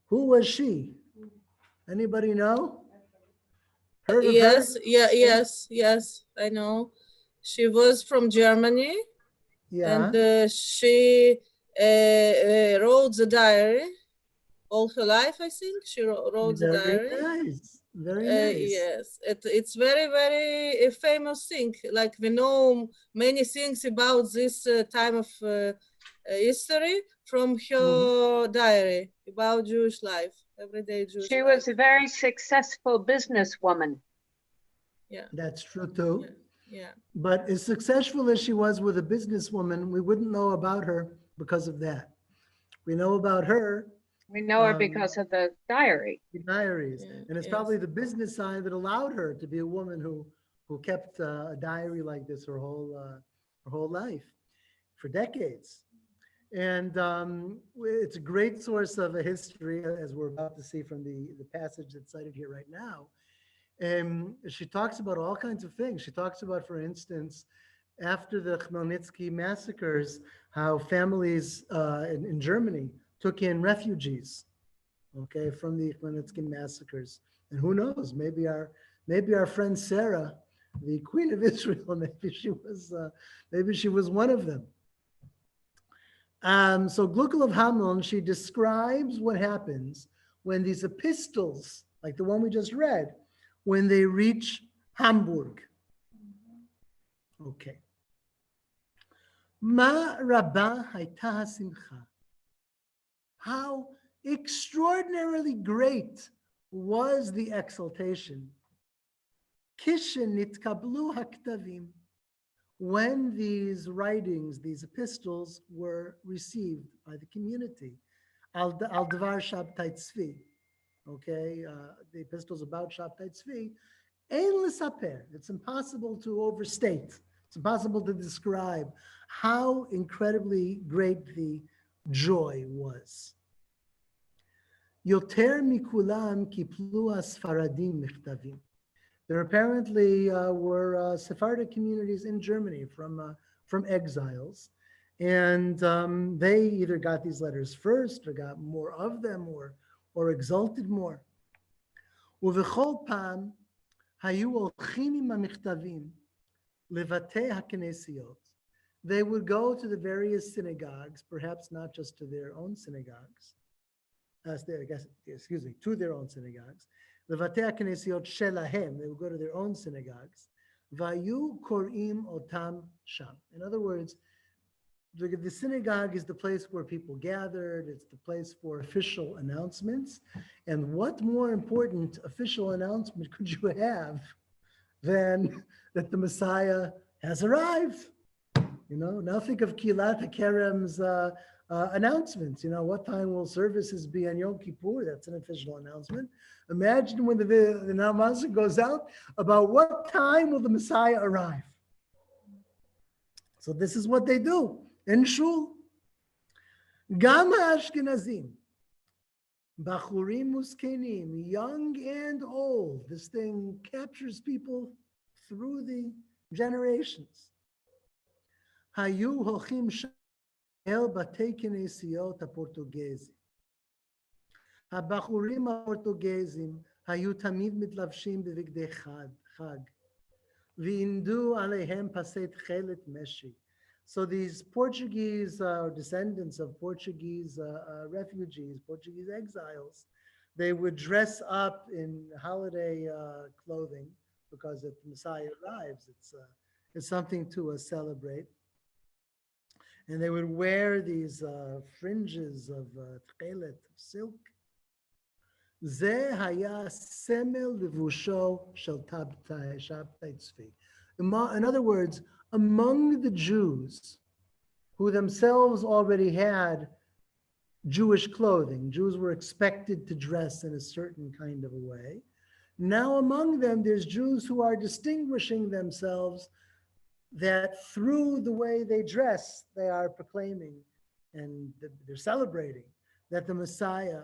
Who was she? Anybody know? Heard of Yes, her? yes, I know. She was from Germany, Yeah. and she wrote the diary all her life, I think. She wrote the Very diary. nice. Very nice. Yes, it's very, very famous thing. Like we know many things about this time of history from her diary about Jewish life, everyday Jewish She life. was a very successful businesswoman. Yeah. That's true too. Yeah. But as successful as she was with a businesswoman, we wouldn't know about her because of that. We know about her. We know her because of the diary. The diaries. Yeah, And it's yes. probably the business side that allowed her to be a woman who kept a diary like this her whole life for decades. And it's a great source of a history, as we're about to see from the passage that's cited here right now. And she talks about all kinds of things. She talks about, for instance, after the Khmelnytsky massacres, how families in Germany took in refugees, okay, from the Khmelnytsky massacres. And who knows, maybe our friend Sarah, the Queen of Israel, maybe she was one of them. So Gluckel of Hameln, she describes what happens when these epistles, like the one we just read, when they reach Hamburg. Okay. Ma rabba hayta hasimcha. How extraordinarily great was the exaltation. Kishen nitkablu haktavim. When these writings, these epistles were received by the community. Al Dvar Shabbetai Zvi. Okay, the epistles about Shabbetai Zvi. Ein l'saper. It's impossible to overstate. It's impossible to describe how incredibly great the joy was. Yoter mikulam kiplu asfaradim michtavim. There apparently were Sephardic communities in Germany from exiles, and they either got these letters first, or got more of them, or exalted more. ובכל פעם היו הולכים עם המכתבים לבתי הכנסיות. They would go to the various synagogues, perhaps not just to their own synagogues, to their own synagogues. לבתי הכנסיות שלהם, they would go to their own synagogues. והיו קוראים אותם שם. In other words, The synagogue is the place where people gathered. It's the place for official announcements. And what more important official announcement could you have than that the Messiah has arrived? Now think of Kilat Hakerem's announcements. What time will services be on Yom Kippur? That's an official announcement. Imagine when the announcement goes out about what time will the Messiah arrive. So this is what they do in Shul. Gam Ashkenazim, Bachurim Muskenim, young and old. This thing captures people through the generations. Hayu hochim el batei kinesiot haPortugezi. Habachurim haPortugezim hayu tamid mitlavshim bevigdei chag. V'indu alehem paset chelet meshi. So these Portuguese descendants of Portuguese refugees, Portuguese exiles, they would dress up in holiday clothing because if the Messiah arrives, it's something to celebrate. And they would wear these fringes of tchelet, silk. Ze haya semel levusho shel Shabbetai Zvi. In other words, among the Jews who themselves already had Jewish clothing, Jews were expected to dress in a certain kind of a way. Now among them, there's Jews who are distinguishing themselves that through the way they dress, they are proclaiming and they're celebrating that the Messiah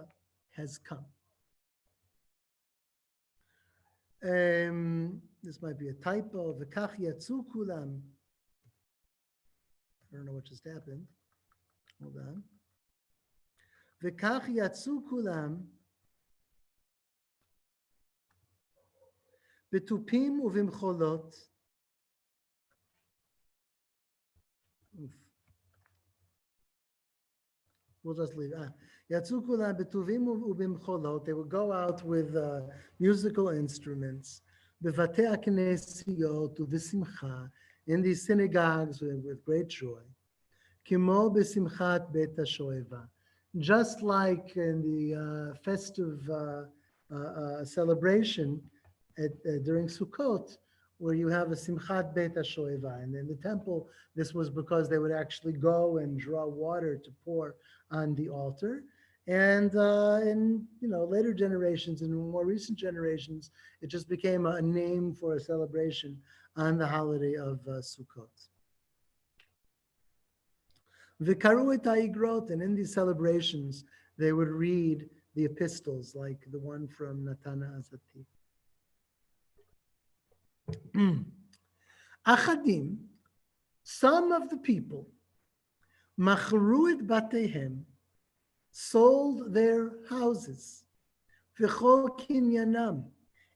has come. This might be a typo. V'kach yatzu kulam. I don't know what just happened. Hold on. V'kach yatzu kulam betupim uvimcholot. We'll just leave. Yatzu kulam betuvim uvimcholot. They would go out with musical instruments. Bevatei haknesiot uvesimcha. In these synagogues with great joy. Kimo besimchat bet hashoeva. Just like in the festive celebration during Sukkot, where you have a simchat bet hashoeva. And in the temple, this was because they would actually go and draw water to pour on the altar. And in later generations, in more recent generations, it just became a name for a celebration on the holiday of Sukkot. V'karu et ha'igrot, and in these celebrations, they would read the epistles, like the one from Natan Azati. Achadim, some of the people, machru et batehem, sold their houses, v'chol kinyanam,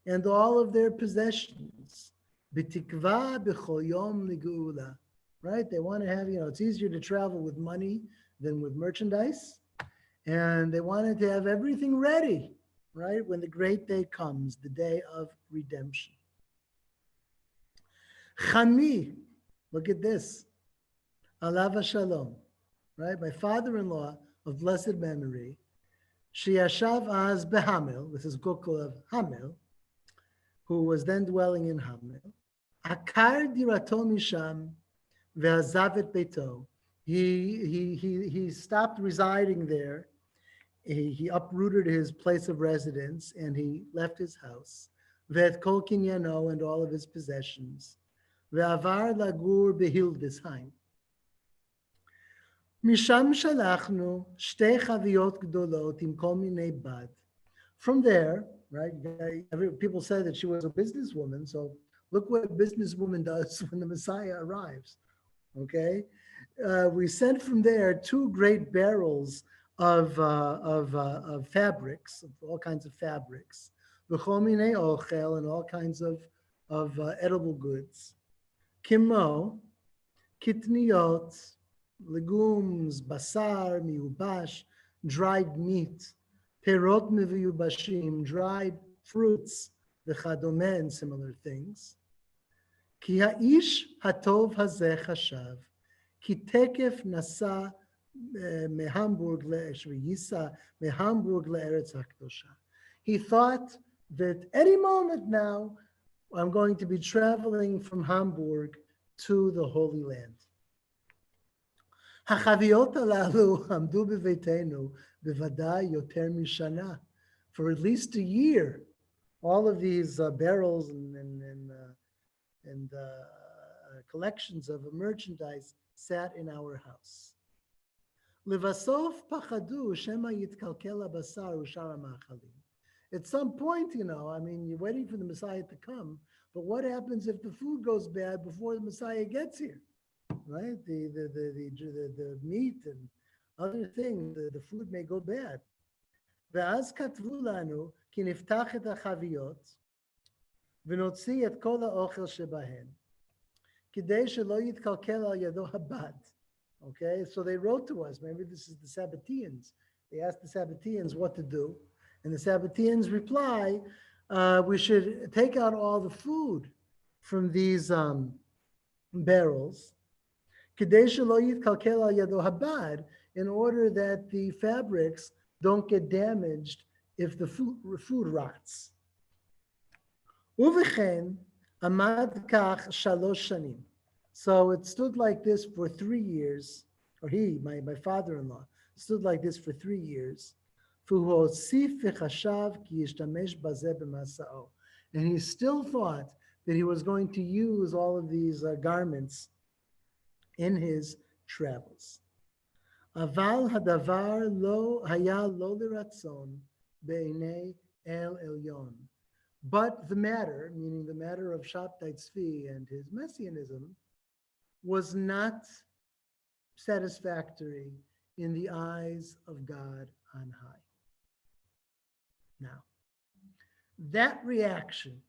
and all of their possessions, b'tikva b'chol yom ligeula. Right? They want to have, it's easier to travel with money than with merchandise. And they wanted to have everything ready, right? When the great day comes, the day of redemption. Chami, look at this. Alav Shalom, right? My father-in-law of blessed memory, Sheyashav az behamel, this is Gokul of Hamel, who was then dwelling in Hamel. Akar dirato misham ve'azav beito. He stopped residing there. He uprooted his place of residence and he left his house. Ve'et kol kinyano, and all of his possessions. Ve'avar lagur behildesheim. Misham shalachnu shtei chaviyot gdolot im kol minei bad. From there, right? People said that she was a businesswoman. So look what a businesswoman does when the Messiah arrives. Okay, we sent from there 2 great barrels of fabrics, of all kinds of fabrics, v'chol minei ochel, and all kinds of edible goods. Kimo, kitniot, legumes, basar, miubash, dried meat, perot meviyubashim, dried fruits, v'chadome, and similar things. Ki ha'ish hatov hazeh chashav, כי תקף נסע מהמבורג ייסע מהמבורג לארץ הקדושה. He thought that any moment now, I'm going to be traveling from Hamburg to the Holy Land. החביות הללו עמדו בביתנו בוודאי יותר משנה. For at least a year, all of these barrels and collections of merchandise sat in our house. לבסוף פחדו שמא יתקלקל הבשר ושאר המאכלים. At some point, I mean, you're waiting for the Messiah to come, but what happens if the food goes bad before the Messiah gets here? Right? The meat and other things, the food may go bad. ואז כתבו לנו כי נפתח את החביות ונוציא את כל האוכל שבהן, כדי שלא יתקלקל על ידו הבד. Okay, so they wrote to us, maybe this is the Sabbateans. They asked the Sabbateans what to do, and the Sabbateans reply, we should take out all the food from these barrels, כדי שלא יתקלקל על ידו הבד, in order that the fabrics don't get damaged if the food rots. ובכן, עמד כך 3 שנים. So it stood like this for 3 years, or my father-in-law, stood like this for 3 years. והוא הוסיף וחשב כי ישתמש בזה במסעו. And he still thought that he was going to use all of these garments in his travels. אבל הדבר לא היה לא לרצון בעיני אל עליון. But the matter, meaning the matter of Shabbetai Zvi and his Messianism, was not satisfactory in the eyes of God on high. Now, that reaction,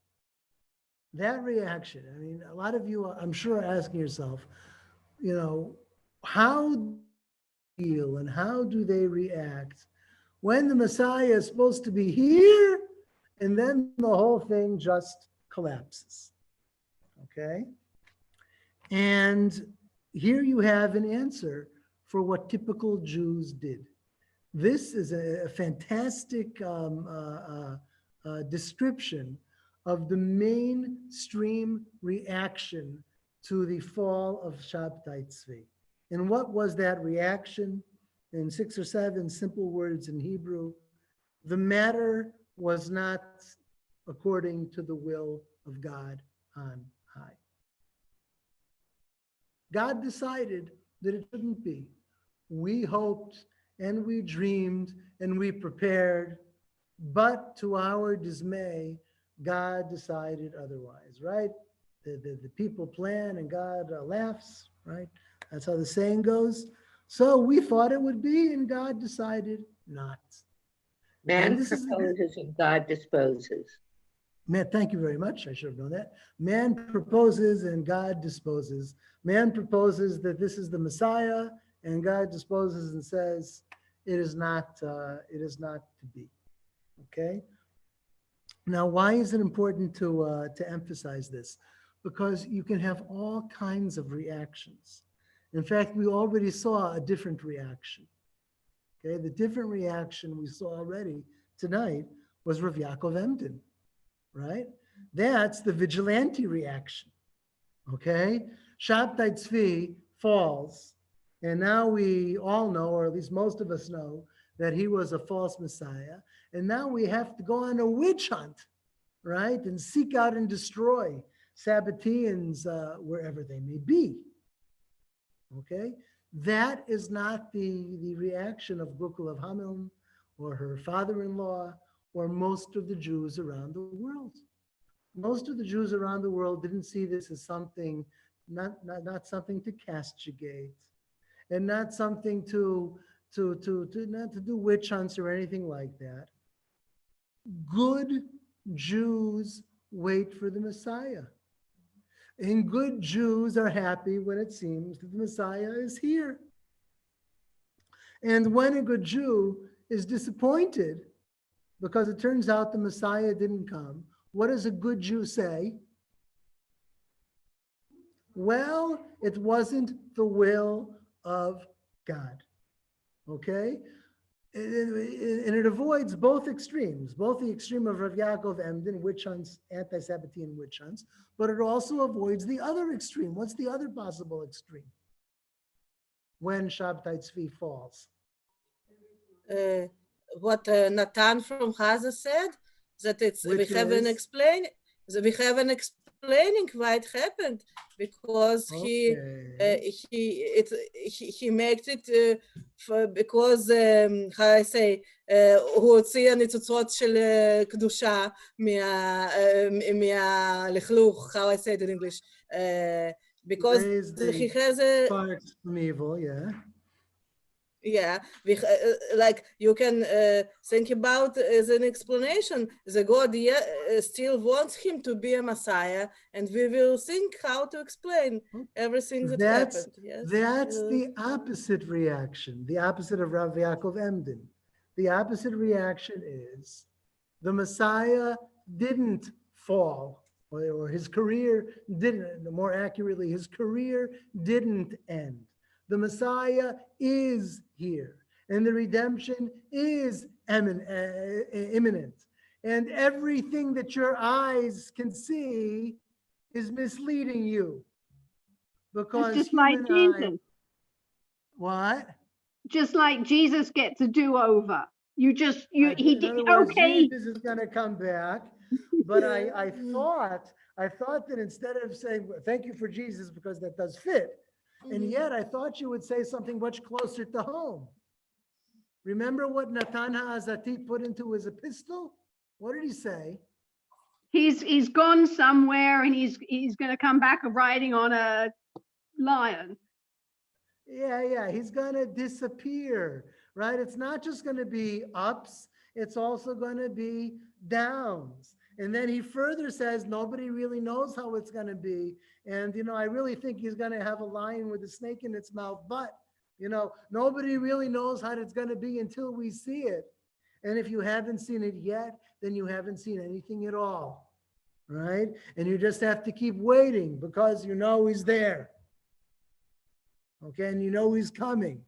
I mean, a lot of you, I'm sure, are asking yourself, how feel and how do they react when the Messiah is supposed to be here and then the whole thing just collapses? Okay? And here you have an answer for what typical Jews did. This is a fantastic description of the mainstream reaction to the fall of Shabbetai Zvi. And what was that reaction? In 6 or 7 simple words in Hebrew, the matter was not according to the will of God on high. God decided that it shouldn't be. We hoped and we dreamed and we prepared, but to our dismay, God decided otherwise, right? The people plan and God laughs, right? That's how the saying goes. So we thought it would be, and God decided not. Man proposes and God disposes. Man, thank you very much. I should have known that. Man proposes and God disposes. Man proposes that this is the Messiah, and God disposes and says it is not to be. Okay. Now, why is it important to emphasize this? Because you can have all kinds of reactions. In fact, we already saw a different reaction. Okay, the different reaction we saw already tonight was Rav Yaakov Emden, right? That's the vigilante reaction. Okay, Shabbetai Zvi falls, and now we all know, or at least most of us know, that he was a false Messiah, and now we have to go on a witch hunt, right, and seek out and destroy Sabbateans wherever they may be. Okay, that is not the reaction of Gukul of Hameln or her father-in-law or most of the Jews around the world. Most of the Jews around the world didn't see this as something, not something to castigate, and not something to not to do witch hunts or anything like that. Good Jews wait for the Messiah. And good Jews are happy when it seems that the Messiah is here. And when a good Jew is disappointed because it turns out the Messiah didn't come, what does a good Jew say? Well, it wasn't the will of God. Okay? And it avoids both extremes, both the extreme of Rav Yaakov Emden, witch hunts, anti-Sabbatean witch hunts, but it also avoids the other extreme. What's the other possible extreme when Shabbetai Zvi falls? What Natan from Haza said, that it's we haven't explained why it happened, because he made it because how I say הוא הוציא הניצוצות של קדושה מהלכלוך, how I say it in English, because he has a sparks from evil, yeah, like you can think about as an explanation, the God still wants him to be a Messiah, and we will think how to explain everything that happened. Yes? That's the opposite reaction, the opposite of Rav Yaakov Emden. The opposite reaction is the Messiah didn't fall, or his career didn't, more accurately, his career didn't end. The Messiah is here, and the redemption is imminent. And everything that your eyes can see is misleading you. Because just like Jesus. What? Just like Jesus gets a do-over. Jesus is going to come back. But I thought that instead of saying, thank you for Jesus, because that does fit, and yet I thought you would say something much closer to home. Remember what Natan HaAzati put into his epistle? What did he say? He's gone somewhere, and he's going to come back riding on a lion. Yeah, he's going to disappear, right? It's not just going to be ups, it's also going to be downs. And then he further says, nobody really knows how it's going to be. And, I really think he's going to have a lion with a snake in its mouth, but, nobody really knows how it's going to be until we see it. And if you haven't seen it yet, then you haven't seen anything at all, right? And you just have to keep waiting because he's there. Okay, and he's coming.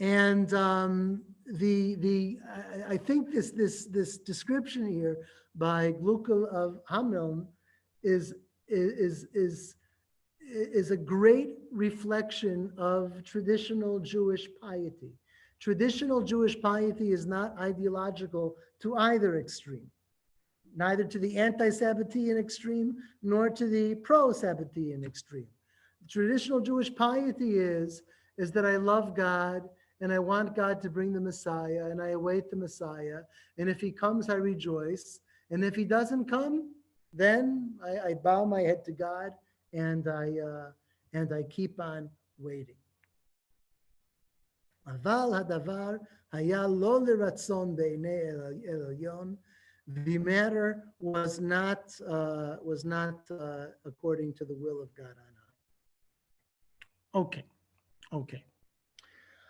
And I think this description here by Gluckel of Hameln is a great reflection of traditional Jewish piety. Traditional Jewish piety is not ideological to either extreme, neither to the anti-Sabbatean extreme nor to the pro-Sabbatean extreme. Traditional Jewish piety is that I love God and I want God to bring the Messiah and I await the Messiah. And if he comes, I rejoice. And if he doesn't come, then I bow my head to God and I keep on waiting. Aval hadavar haya lo leratzon beinei Elyon. The matter was not according to the will of God on high. Okay.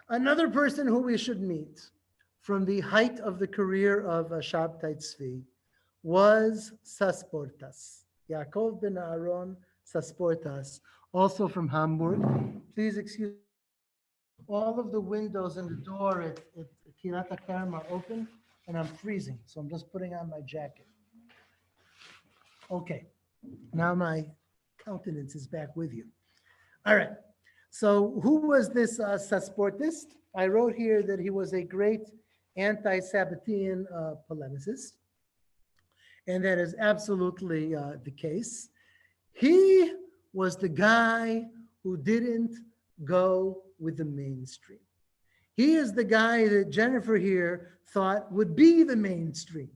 Another person who we should meet from the height of the career of Shabbetai Zvi was Sasportas, Yaakov ben Aaron Sasportas, also from Hamburg. Please excuse me. All of the windows and the door at Midreshet Hakerem are open, and I'm freezing, so I'm just putting on my jacket. Okay, now my countenance is back with you. All right. So who was this Sasportist? I wrote here that he was a great anti-Sabbatean polemicist, and that is absolutely the case. He was the guy who didn't go with the mainstream. He is the guy that Jennifer here thought would be the mainstream.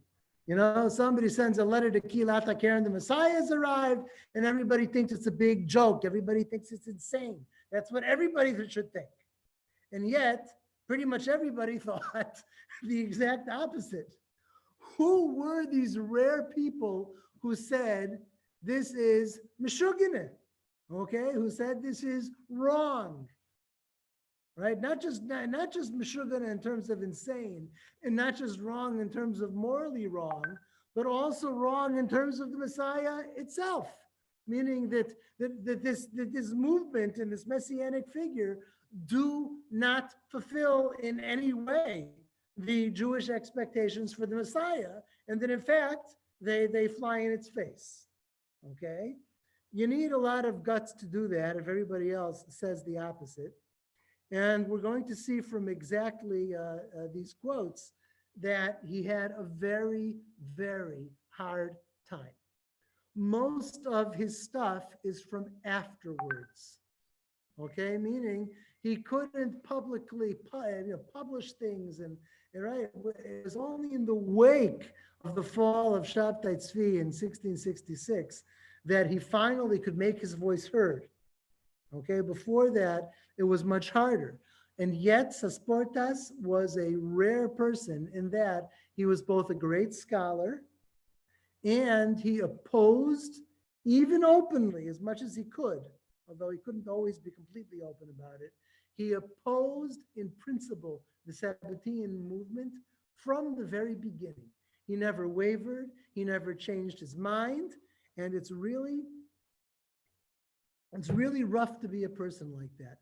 Somebody sends a letter to Midreshet Hakerem, the Messiah has arrived, and everybody thinks it's a big joke. Everybody thinks it's insane. That's what everybody should think. And yet, pretty much everybody thought the exact opposite. Who were these rare people who said, this is meshugane, okay? Who said this is wrong, right? Not just meshugane in terms of insane, and not just wrong in terms of morally wrong, but also wrong in terms of the Messiah itself. meaning that this movement and this messianic figure do not fulfill in any way the Jewish expectations for the Messiah, and that in fact they fly in its face. Okay, you need a lot of guts to do that if everybody else says the opposite. And we're going to see from exactly these quotes that he had a very, very hard time. Most of his stuff is from afterwards, okay? Meaning he couldn't publicly publish things, and right, it was only in the wake of the fall of Shabbetai Zvi in 1666 that he finally could make his voice heard. Okay, before that, it was much harder. And yet, Sasportas was a rare person in that he was both a great scholar and he opposed, even openly, as much as he could, although he couldn't always be completely open about it, he opposed in principle the Sabbatean movement from the very beginning. He never wavered, he never changed his mind, and it's really rough to be a person like that.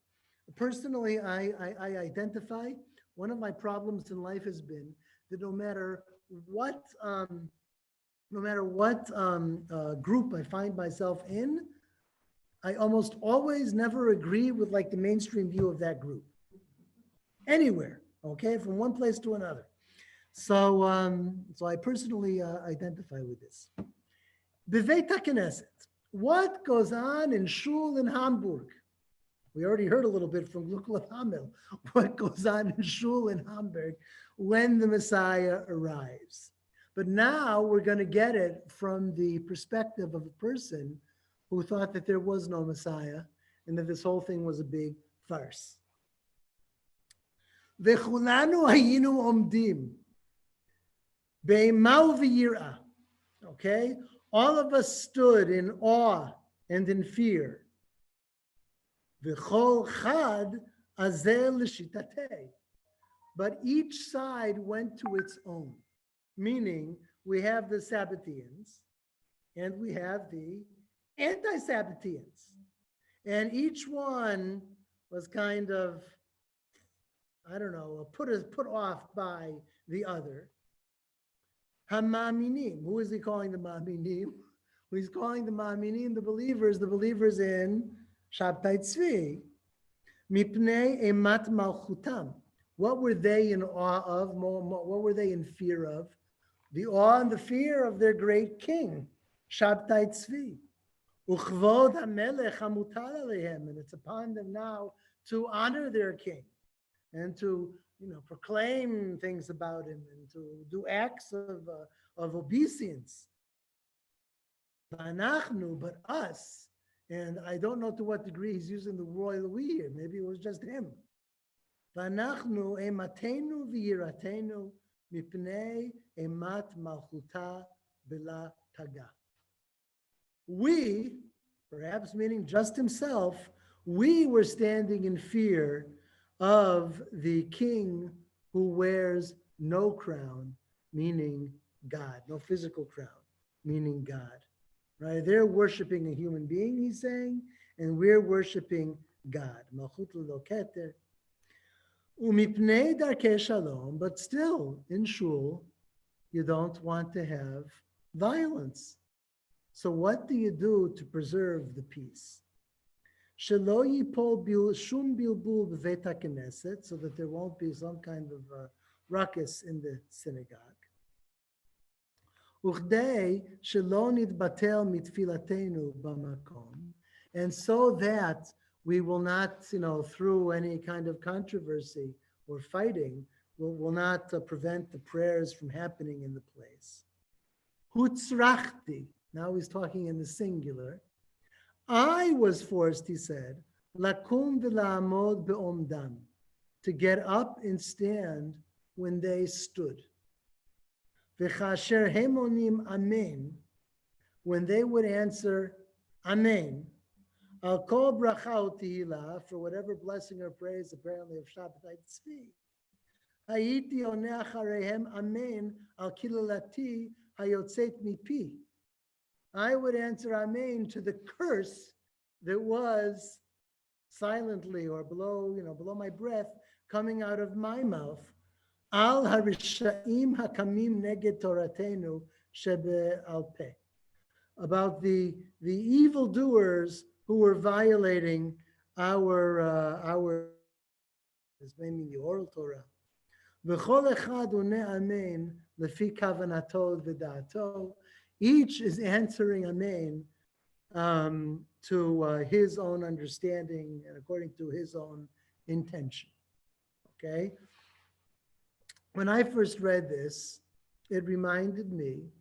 Personally, I identify, one of my problems in life has been that no matter what group I find myself in, I almost always never agree with like the mainstream view of that group. Anywhere, okay, from one place to another. So I personally identify with this. Beveit HaKnesset. What goes on in Shul in Hamburg? We already heard a little bit from Lukla Hamel. What goes on in Shul in Hamburg when the Messiah arrives? But now we're going to get it from the perspective of a person who thought that there was no Messiah and that this whole thing was a big farce. V'chulanu hayinu omdim be'imau v'yirah. Okay? All of us stood in awe and in fear. V'chol chad azel l'shitatei. But each side went to its own. Meaning, we have the Sabbateans and we have the anti-Sabbateans. And each one was kind of, I don't know, put off by the other. Hamaminim. Who is he calling the Maminim? He's calling the Maminim the believers in Shabbetai Zvi. Mipnei emat malchutam. What were they in awe of? What were they in fear of? The awe and the fear of their great king, Shabbetai Zvi. Uchvod hamelech hamutal alehem. And it's upon them now to honor their king and to proclaim things about him and to do acts of obeisance. But us, and I don't know to what degree he's using the royal we here. Maybe it was just him. V'anachnu ematenu v'yiratenu mipnei emat malchuta bela taga. We, perhaps meaning just himself, we were standing in fear of the king who wears no crown, meaning God, no physical crown, meaning God. Right? They're worshiping a human being, he's saying, and we're worshiping God. Malchut lo keter. Umipnei darkei shalom, but still in shul, you don't want to have violence. So what do you do to preserve the peace? Shelo yipol shum bilbul b'veit HaKnesset, so that there won't be some kind of ruckus in the synagogue. Uchdei shelo nitbatel mitfilatenu b'makom, and so that we will not, through any kind of controversy or fighting, will not prevent the prayers from happening in the place. Hutzrachti, now he's talking in the singular. I was forced, he said, lakum v'la'amod be'omdam, to get up and stand when they stood. V'chasher hemonim amen, when they would answer amen, al kol bracha u'tehillah, for whatever blessing or praise apparently of Shabbetai Zvi. Hayiti oneh achareihem amen al kilalati hayotzet mipi. I would answer Amen to the curse that was silently or below my breath coming out of my mouth. Al harishaim hakamim neged toratenu shebe al peh. About the evildoers who were violating our meaning the oral Torah. V'chol echad uneh amen lefi kavanato v'da'ato. Each is answering amen to his own understanding and according to his own intention. Okay? When I first read this, it reminded me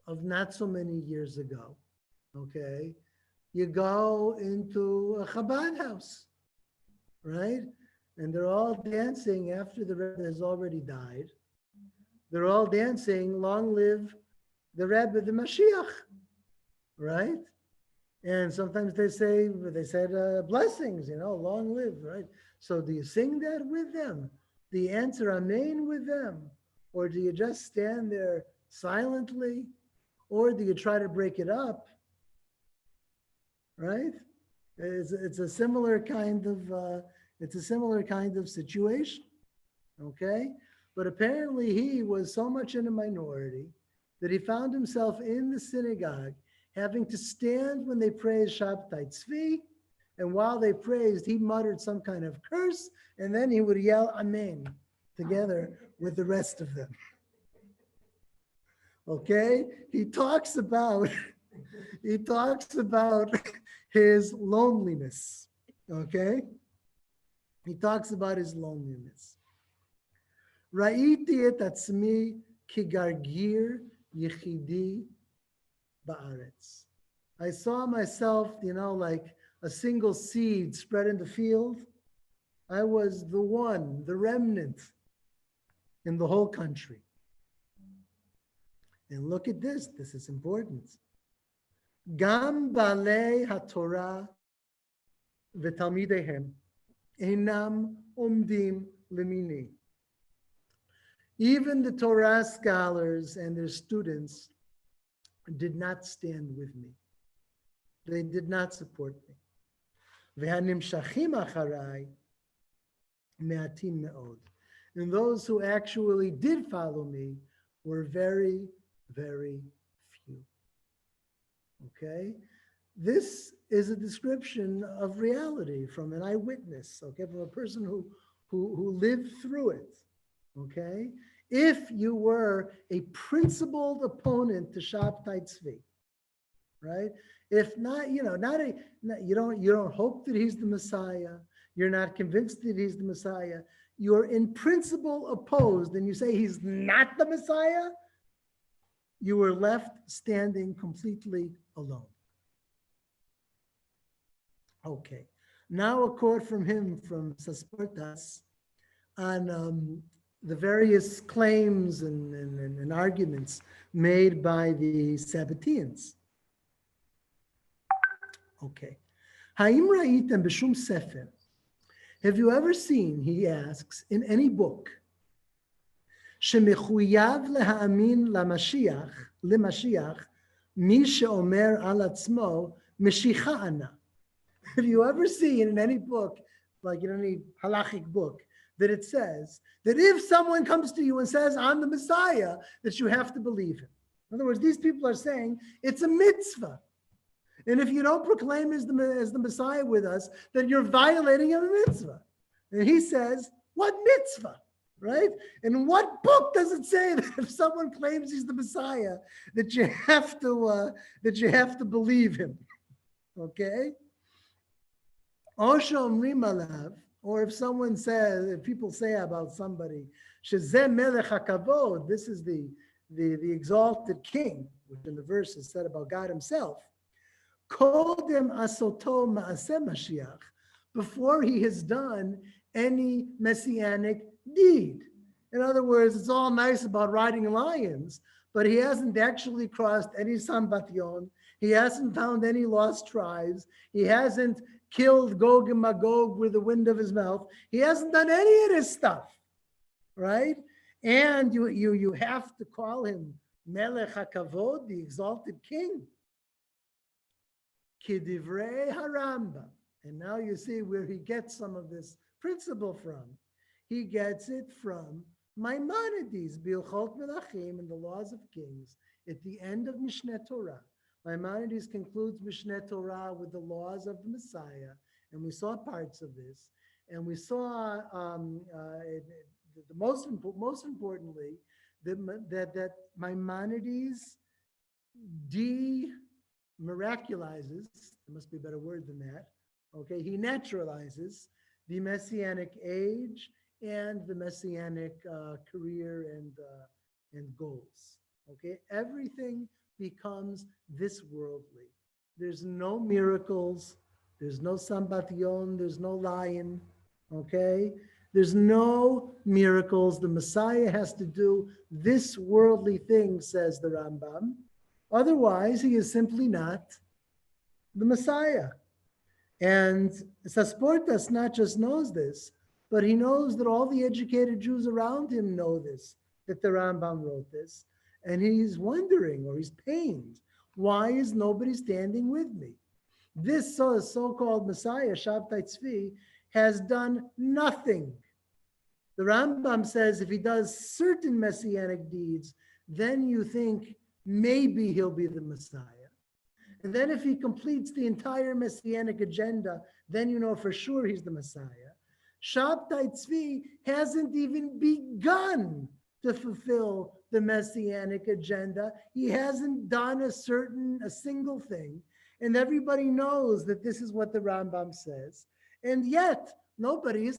of not so many years ago. Okay? You go into a Chabad house, right? And they're all dancing after the Rebbe has already died. They're all dancing, long live the Rebbe, the Mashiach, right? And sometimes they said blessings, long live, right? So do you sing that with them? Do you answer Amen with them? Or do you just stand there silently? Or do you try to break it up? Right? It's a similar kind of situation. Okay? But apparently he was so much in a minority that he found himself in the synagogue having to stand when they praised Shabbetai Zvi, and while they praised, he muttered some kind of curse, and then he would yell Amen together with the rest of them. Okay? He talks about his loneliness. Okay? He talks about his loneliness. Ra'iti et atzmi ki gargir yichidi ba'aretz. I saw myself, like a single seed spread in the field. I was the remnant in the whole country. And look at this. This is important. Gam balei haTorah v'talmidehem einam omdim lemini. Even the Torah scholars and their students did not stand with me. They did not support me. V'hanimshachim acharai me'atim me'od. And those who actually did follow me were very, very few. Okay? This is a description of reality from an eyewitness, okay, from a person who lived through it. Okay? If you were a principled opponent to Shabbetai Zvi, right? If not, you don't hope that he's the Messiah. You're not convinced that he's the Messiah. You're in principle opposed, and you say he's not the Messiah. You were left standing completely alone. Okay. Now a quote from him from Sasportas on the various claims and arguments made by the Sabbateans. Okay. Ha'im ra'item b'shum sefer. Have you ever seen, he asks, in any book, shemechuyav leha'amin lemashiach, mi she'omer al atzmo, meshicha ana. Have you ever seen in any book, like in any halachic book, that it says that if someone comes to you and says, I'm the Messiah, that you have to believe him? In other words, these people are saying it's a mitzvah. And if you don't proclaim as the Messiah with us, then you're violating a mitzvah. And he says, what mitzvah? Right? And what book does it say that if someone claims he's the Messiah, that you have to believe him? Okay? Or if someone says, if people say about somebody, Shezeh melech hakavod, this is the exalted king, which in the verse is said about God himself. Kodem asoto ma'aseh Mashiach, before he has done any messianic deed. In other words, it's all nice about riding lions, but he hasn't actually crossed any Sambatyon. He hasn't found any lost tribes. He hasn't killed Gog and Magog with the wind of his mouth. He hasn't done any of this stuff, right? And you have to call him Melech HaKavod, the exalted king. Kidivrei Harambam. And now you see where he gets some of this principle from. He gets it from Maimonides, Bilchot Melachim, in the Laws of Kings, at the end of Mishneh Torah. Maimonides concludes Mishneh Torah with the laws of the Messiah, and we saw parts of this. And we saw most importantly that Maimonides miraculizes, there must be a better word than that, okay, he naturalizes the Messianic age and the Messianic career and goals, okay? Everything becomes this worldly. There's no miracles, there's no Sambation, there's no lion, okay? There's no miracles. The Messiah has to do this worldly thing, says the Rambam. Otherwise, he is simply not the Messiah. And Sasportas not just knows this, but he knows that all the educated Jews around him know this, that the Rambam wrote this. And he's wondering, or he's pained, why is nobody standing with me? This so-called Messiah, Shabbetai Zvi, has done nothing. The Rambam says if he does certain Messianic deeds, then you think maybe he'll be the Messiah. And then if he completes the entire Messianic agenda, then you know for sure he's the Messiah. Shabbetai Zvi hasn't even begun to fulfill the Messianic agenda. He hasn't done a single thing. And everybody knows that this is what the Rambam says. And yet, nobody is.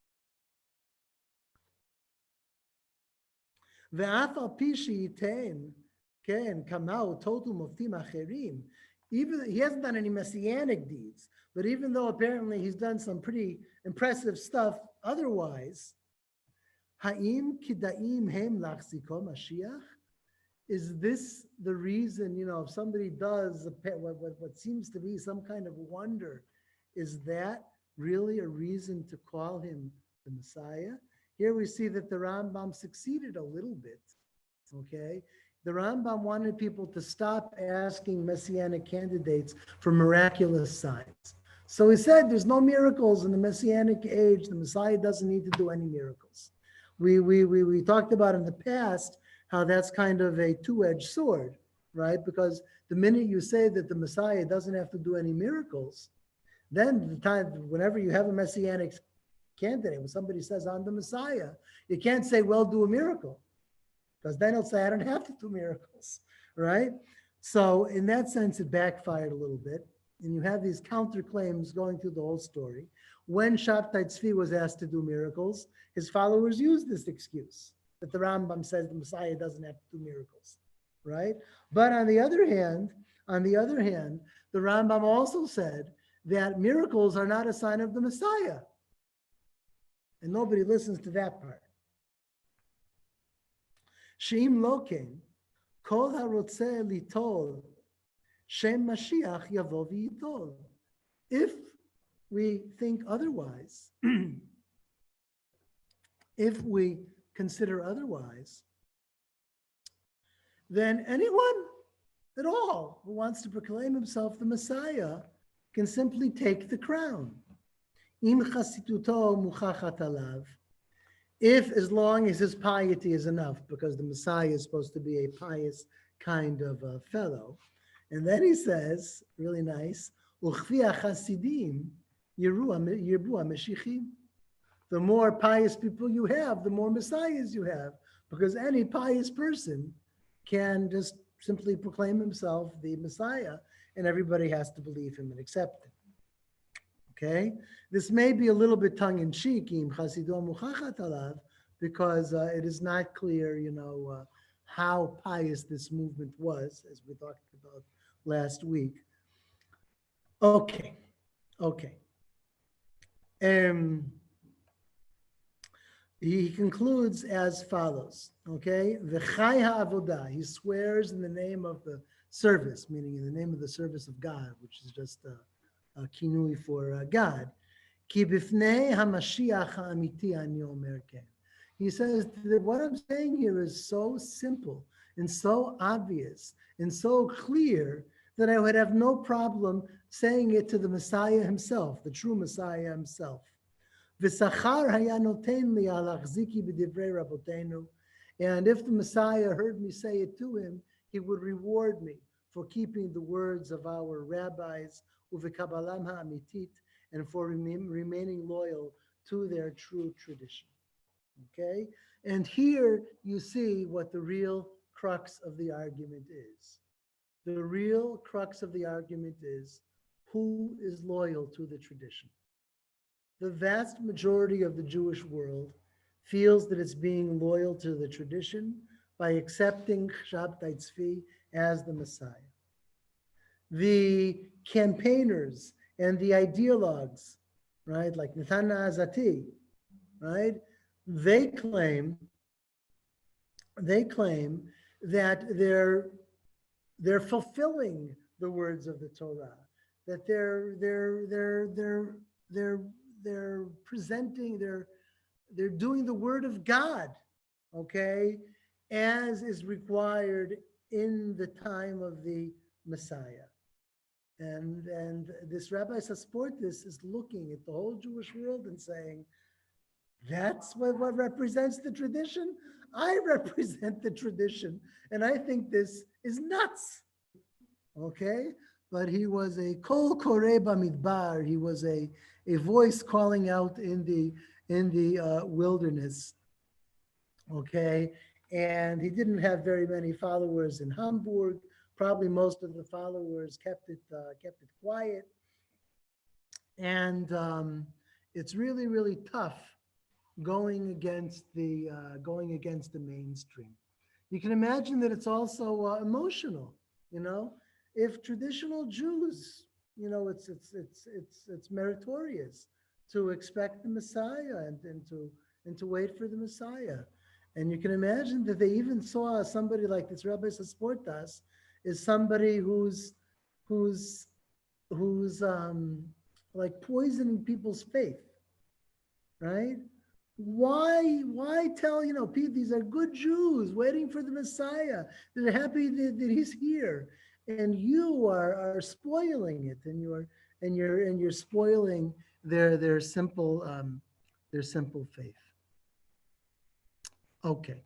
Even he hasn't done any Messianic deeds, but even though apparently he's done some pretty impressive stuff otherwise, is this the reason, if somebody does what seems to be some kind of wonder, is that really a reason to call him the Messiah? Here we see that the Rambam succeeded a little bit, okay? The Rambam wanted people to stop asking Messianic candidates for miraculous signs. So he said there's no miracles in the Messianic age. The Messiah doesn't need to do any miracles. We talked about in the past how that's kind of a two-edged sword, right? Because the minute you say that the Messiah doesn't have to do any miracles, then whenever you have a Messianic candidate, when somebody says, I'm the Messiah, you can't say, well, do a miracle. Because then he'll say, I don't have to do miracles, right? So in that sense, it backfired a little bit. And you have these counterclaims going through the whole story. When Shabbetai Zvi was asked to do miracles, his followers used this excuse that the Rambam says the Messiah doesn't have to do miracles, right? But on the other hand, the Rambam also said that miracles are not a sign of the Messiah. And nobody listens to that part. She'im loken, kol harotzeh litol, shem Mashiach yavo v'yitol. If we think otherwise, if we consider otherwise, then anyone at all who wants to proclaim himself the Messiah can simply take the crown. Im chasituto muchachat alav. If, as long as his piety is enough, because the Messiah is supposed to be a pious kind of a fellow. And then he says, really nice, Uchvi hachasidim yirbu hameshichim. The more pious people you have, the more messiahs you have, because any pious person can just simply proclaim himself the Messiah, and everybody has to believe him and accept him. Okay? This may be a little bit tongue-in-cheek, because it is not clear, how pious this movement was, as we talked about last week. Okay. He concludes as follows, okay? V'chai ha'avodah, he swears in the name of the service, meaning in the name of the service of God, which is just a kinui for God. Ki bifnei hamashiach ha'amiti ani omer ken. He says that what I'm saying here is so simple and so obvious and so clear that I would have no problem saying it to the Messiah himself, the true Messiah himself. V'sachar haya noten li al achziki b'divrei rabotenu. And if the Messiah heard me say it to him, he would reward me for keeping the words of our rabbis, uv'kabalam ha'amitit, and for remaining loyal to their true tradition. Okay? And here you see what the real crux of the argument is. The real crux of the argument is who is loyal to the tradition. The vast majority of the Jewish world feels that it's being loyal to the tradition by accepting Shabbetai Zvi as the Messiah. The campaigners and the ideologues, right, like Natan Azati, right, they claim that they're fulfilling the words of the Torah, that they're presenting, they're doing the word of God, okay, as is required in the time of the Messiah. And this Rabbi Sasportis is looking at the whole Jewish world and saying, that's what represents the tradition? I represent the tradition, and I think this is nuts. Okay? But he was a kol koreh bamidbar. He was a voice calling out in the wilderness. Okay? And he didn't have very many followers in Hamburg. Probably most of the followers kept it quiet. And it's really, really tough going against the mainstream. You can imagine that it's also emotional. You know, if traditional Jews, you know, it's meritorious to expect the Messiah and to wait for the Messiah. And you can imagine that they even saw somebody like this Rabbi Sasportas is somebody who's like poisoning people's faith, right? Why tell, you know, people, these are good Jews waiting for the Messiah. They're happy that he's here. And you are spoiling it, and you're spoiling their simple faith. Okay.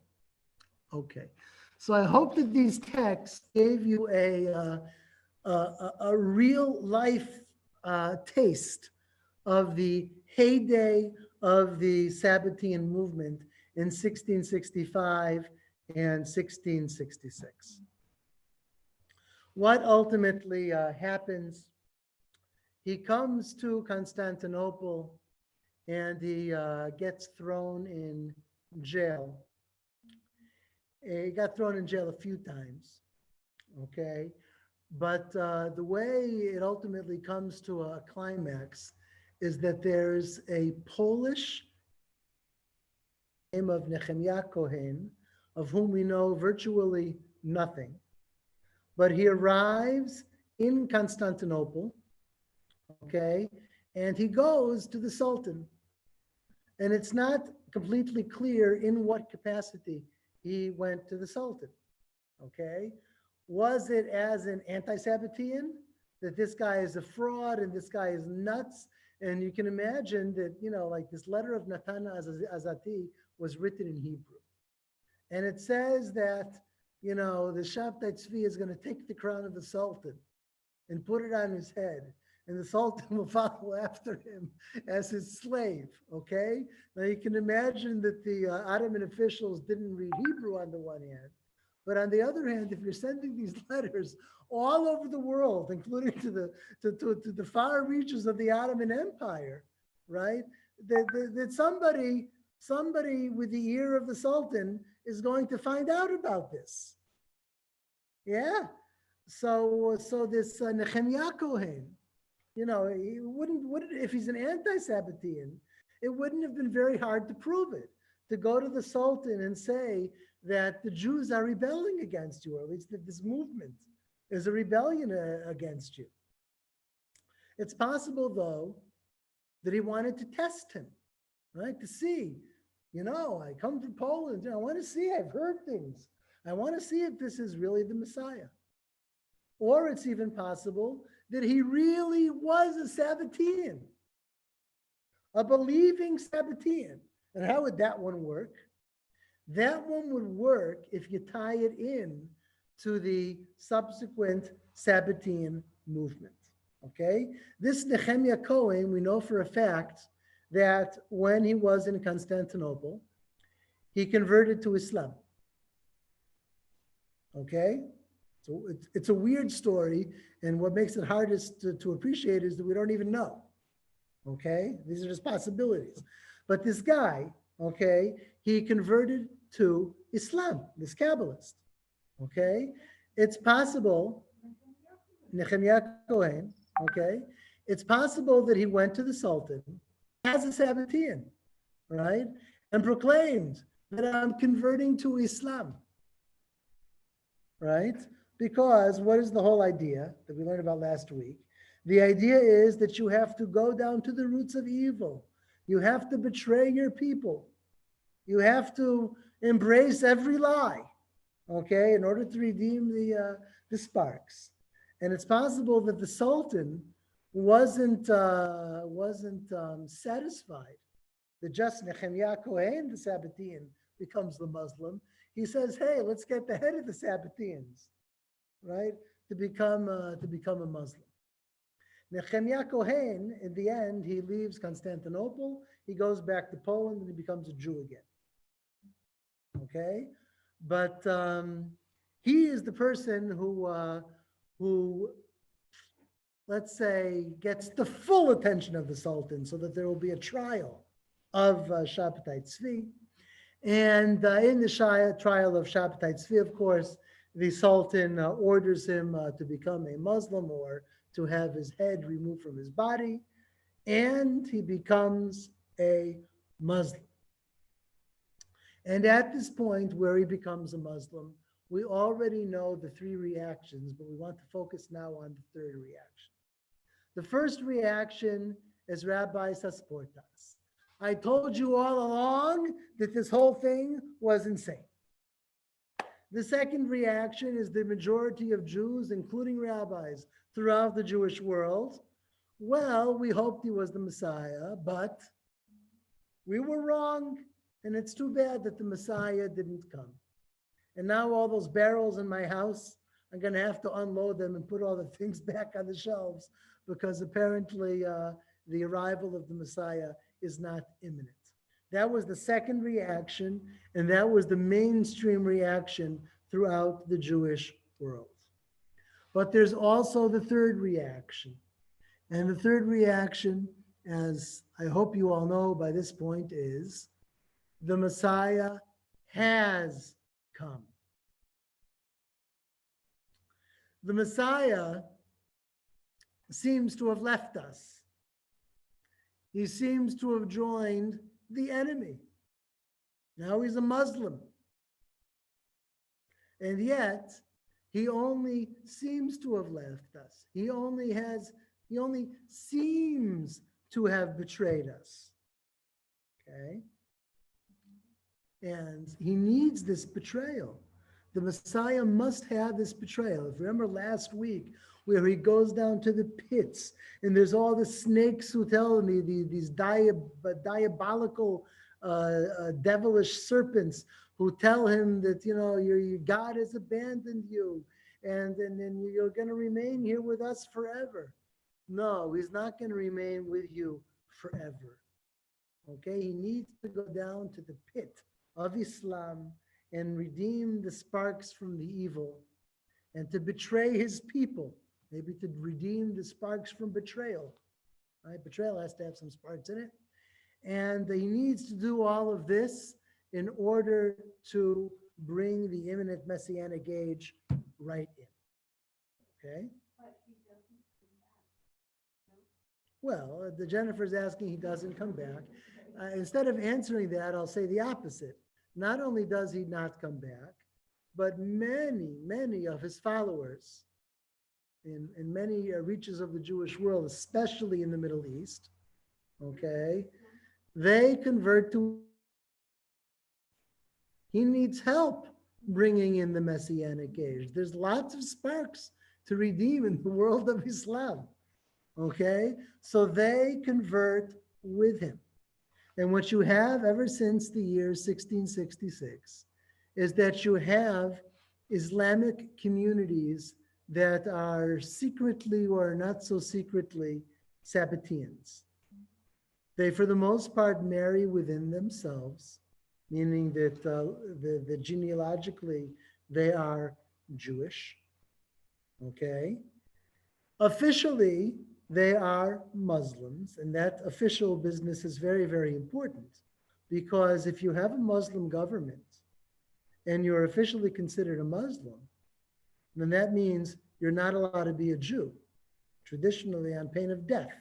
So I hope that these texts gave you a real life taste of the heyday of the Sabbatean movement in 1665 and 1666. What ultimately happens? He comes to Constantinople and he gets thrown in jail. He got thrown in jail a few times, okay? But the way it ultimately comes to a climax is that there's a Polish name of Nehemiah Cohen, of whom we know virtually nothing. But he arrives in Constantinople, okay? And he goes to the Sultan. And it's not completely clear in what capacity he went to the Sultan, okay? Was it as an anti-Sabbatean, that this guy is a fraud and this guy is nuts? And you can imagine that, you know, like this letter of Natan Azati was written in Hebrew. And it says that, you know, the Shabbetai Zvi is going to take the crown of the Sultan and put it on his head. And the Sultan will follow after him as his slave, okay? Now you can imagine that the Ottoman officials didn't read Hebrew on the one hand. But on the other hand, if you're sending these letters all over the world, including to the far reaches of the Ottoman Empire, right? That somebody with the ear of the Sultan is going to find out about this. Yeah. So this Nehemiah Cohen, you know, he wouldn't if he's an anti-Sabbatean, it wouldn't have been very hard to prove it, to go to the Sultan and say that the Jews are rebelling against you, or at least that this movement is a rebellion against you. It's possible, though, that he wanted to test him, right? To see, you know, I come from Poland, I want to see, I've heard things. I want to see if this is really the Messiah. Or it's even possible that he really was a Sabbatean, a believing Sabbatean. And how would that one work? That one would work if you tie it in to the subsequent Sabbatean movement. Okay? This Nehemiah Cohen, we know for a fact that when he was in Constantinople, he converted to Islam. Okay? So it's a weird story, and what makes it hardest to appreciate is that we don't even know. Okay? These are just possibilities. But this guy, okay, he converted to Islam, this Kabbalist. Okay? It's possible, Nehemiah Cohen, okay, it's possible that he went to the Sultan as a Sabbatean, right? And proclaimed that I'm converting to Islam, right? Because what is the whole idea that we learned about last week? The idea is that you have to go down to the roots of evil. You have to betray your people. You have to embrace every lie, okay, in order to redeem the sparks. And it's possible that the Sultan wasn't satisfied that just Nehemiah Cohen, the Sabbatean, becomes the Muslim. He says, hey, let's get the head of the Sabbateans, right, to become a Muslim. Nehemiah Cohen, in the end, he leaves Constantinople, he goes back to Poland, and he becomes a Jew again. Okay? But he is the person who, let's say, gets the full attention of the Sultan so that there will be a trial of Shabbetai Zvi. And in the trial of Shabbetai Zvi, of course, the Sultan orders him to become a Muslim or to have his head removed from his body, and he becomes a Muslim. And at this point where he becomes a Muslim, we already know the three reactions, but we want to focus now on the third reaction. The first reaction is Rabbi Sasportas. I told you all along that this whole thing was insane. The second reaction is the majority of Jews, including rabbis throughout the Jewish world. Well, we hoped he was the Messiah, but we were wrong. And it's too bad that the Messiah didn't come. And now all those barrels in my house, I'm going to have to unload them and put all the things back on the shelves because apparently the arrival of the Messiah is not imminent. That was the second reaction, and that was the mainstream reaction throughout the Jewish world. But there's also the third reaction. And the third reaction, as I hope you all know by this point, is the Messiah has come. The Messiah seems to have left us. He seems to have joined the enemy. Now he's a Muslim. And yet, he only seems to have left us. He only seems to have betrayed us. Okay? And he needs this betrayal. The Messiah must have this betrayal. If you remember last week, where he goes down to the pits, and there's all the snakes who tell me these diabolical, devilish serpents who tell him that, you know, your God has abandoned you, and you're going to remain here with us forever. No, he's not going to remain with you forever. Okay, he needs to go down to the pit of Islam and redeem the sparks from the evil and to betray his people, maybe to redeem the sparks from betrayal, right? Betrayal has to have some sparks in it. And he needs to do all of this in order to bring the imminent Messianic age right in, okay? Well, the Jennifer's asking he doesn't come back. Instead of answering that, I'll say the opposite. Not only does he not come back, but many of his followers in many reaches of the Jewish world, especially in the Middle East, okay, they convert to. He needs help bringing in the Messianic age. There's lots of sparks to redeem in the world of Islam. Okay, so they convert with him. And what you have ever since the year 1666 is that you have Islamic communities that are secretly or not so secretly Sabbateans. They, for the most part, marry within themselves, meaning that the genealogically they are Jewish. Okay. Officially, they are Muslims, and that official business is very, very important, because if you have a Muslim government and you're officially considered a Muslim, then that means you're not allowed to be a Jew, traditionally on pain of death,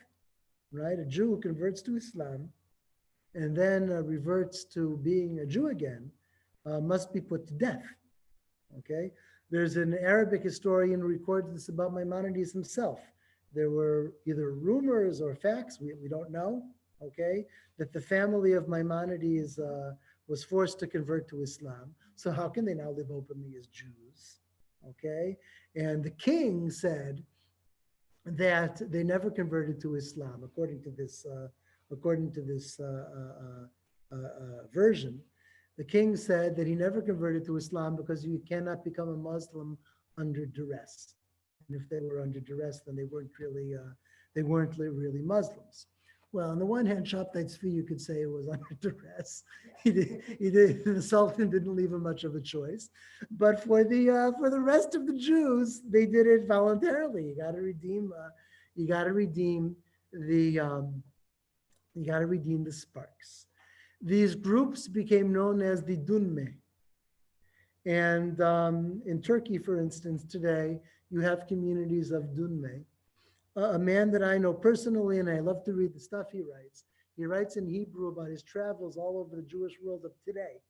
right? A Jew who converts to Islam and then reverts to being a Jew again must be put to death, okay? There's an Arabic historian who records this about Maimonides himself. There were either rumors or facts, we don't know, okay, that the family of Maimonides was forced to convert to Islam. So how can they now live openly as Jews, okay? And the king said that they never converted to Islam, according to this version. The king said that he never converted to Islam because you cannot become a Muslim under duress. And if they were under duress, then they weren't really Muslims. Well, on the one hand, Shabbetai Zvi, you could say it was under duress. The Sultan didn't leave him much of a choice. But for the rest of the Jews, they did it voluntarily. You got to redeem the sparks. These groups became known as the Dunme. And in Turkey, for instance, today, you have communities of Dunme. A man that I know personally, and I love to read the stuff he writes. He writes in Hebrew about his travels all over the Jewish world of today.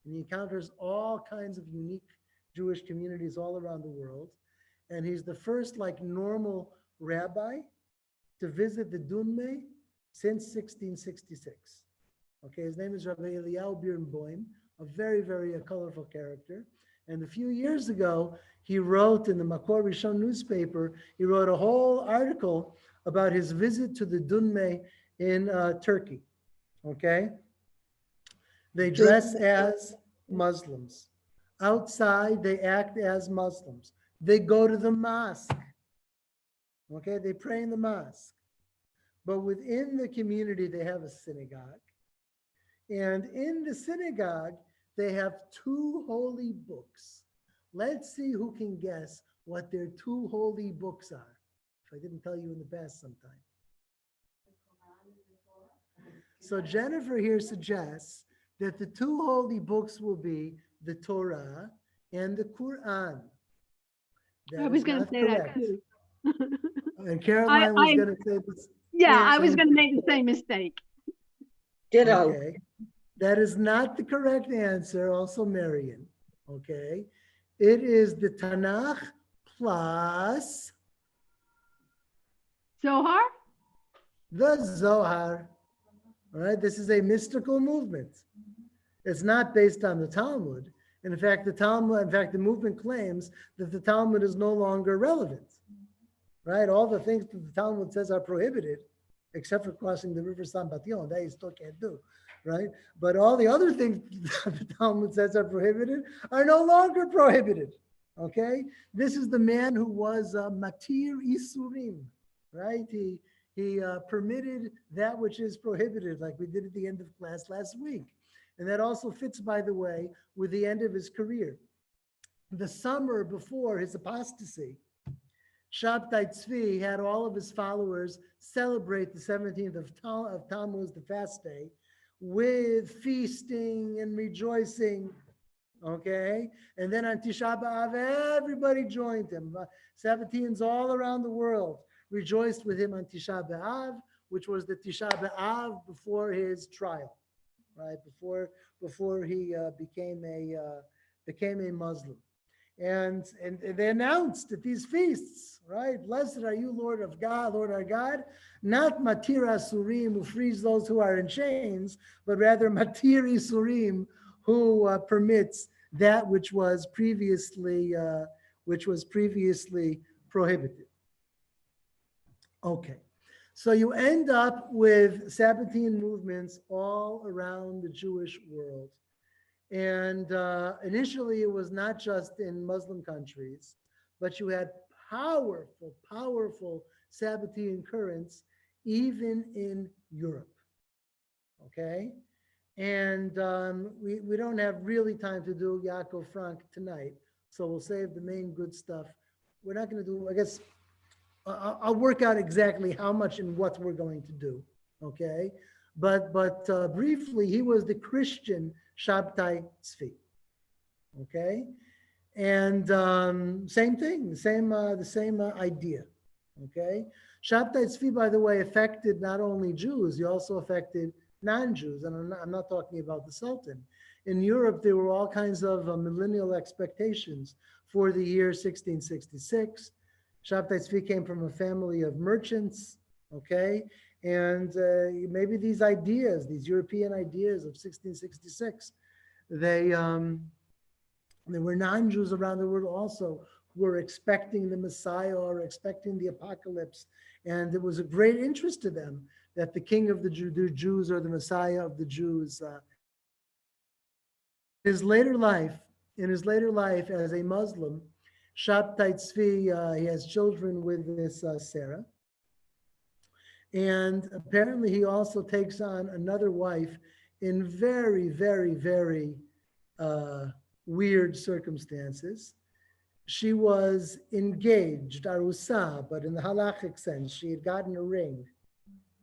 And he encounters all kinds of unique Jewish communities all around the world. And he's the first normal rabbi to visit the Dunme since 1666. Okay, his name is Rabbi Eliyahu Birnbaum, a very, very colorful character. And a few years ago, he wrote in the Makor Rishon newspaper, he wrote a whole article about his visit to the Dunme in Turkey, okay? They dress as Muslims. Outside, they act as Muslims. They go to the mosque, okay? They pray in the mosque. But within the community, they have a synagogue. And in the synagogue, they have two holy books. Let's see who can guess what their two holy books are. If I didn't tell you in the past sometime. So Jennifer here suggests that the two holy books will be the Torah and the Quran. I was going to say that too. And Caroline was going to say this. Yeah, I was going to make the same mistake. Ditto. Okay. That is not the correct answer, also Marion. Okay. It is the Tanakh plus Zohar? the Zohar. All right. This is a mystical movement. It's not based on the Talmud. And in fact, the movement claims that the Talmud is no longer relevant. Right? All the things that the Talmud says are prohibited, except for crossing the river Sambation, that you still can't do. Right? But all the other things that the Talmud says are prohibited are no longer prohibited. Okay? This is the man who was Matir Isurim, right? He permitted that which is prohibited, like we did at the end of class last week. And that also fits, by the way, with the end of his career. The summer before his apostasy, Shabbetai Zvi had all of his followers celebrate the 17th of Tammuz, the fast day, with feasting and rejoicing, okay? And then on Tisha B'Av, everybody joined him. Sabbateans all around the world rejoiced with him on Tisha B'Av, which was the Tisha B'Av before his trial, right? Before he became a Muslim. And they announced at these feasts, right? Blessed are you, Lord of God, Lord our God, not Matir Asurim, who frees those who are in chains, but rather Matir Isurim, who permits that which was previously prohibited. Okay, so you end up with Sabbatean movements all around the Jewish world. And initially, it was not just in Muslim countries, but you had powerful, powerful Sabbatean currents even in Europe. Okay? And we don't have really time to do Yaakov Frank tonight, so we'll save the main good stuff. We're not going to do, I guess, I'll work out exactly how much and what we're going to do, okay? But briefly, he was the Christian Shabbetai Zvi, okay? And same thing, the same idea, okay? Shabbetai Zvi, by the way, affected not only Jews, he also affected non-Jews, and I'm not talking about the Sultan. In Europe, there were all kinds of millennial expectations for the year 1666. Shabbetai Zvi came from a family of merchants, okay? And maybe these ideas, these European ideas of 1666, there were non-Jews around the world also who were expecting the Messiah or expecting the apocalypse. And it was a great interest to them that the king of the Jews or the Messiah of the Jews. In his later life as a Muslim, Shabbetai Zvi, he has children with this Sarah. And apparently he also takes on another wife in very, very, very weird circumstances. She was engaged, arusa, but in the halachic sense, she had gotten a ring.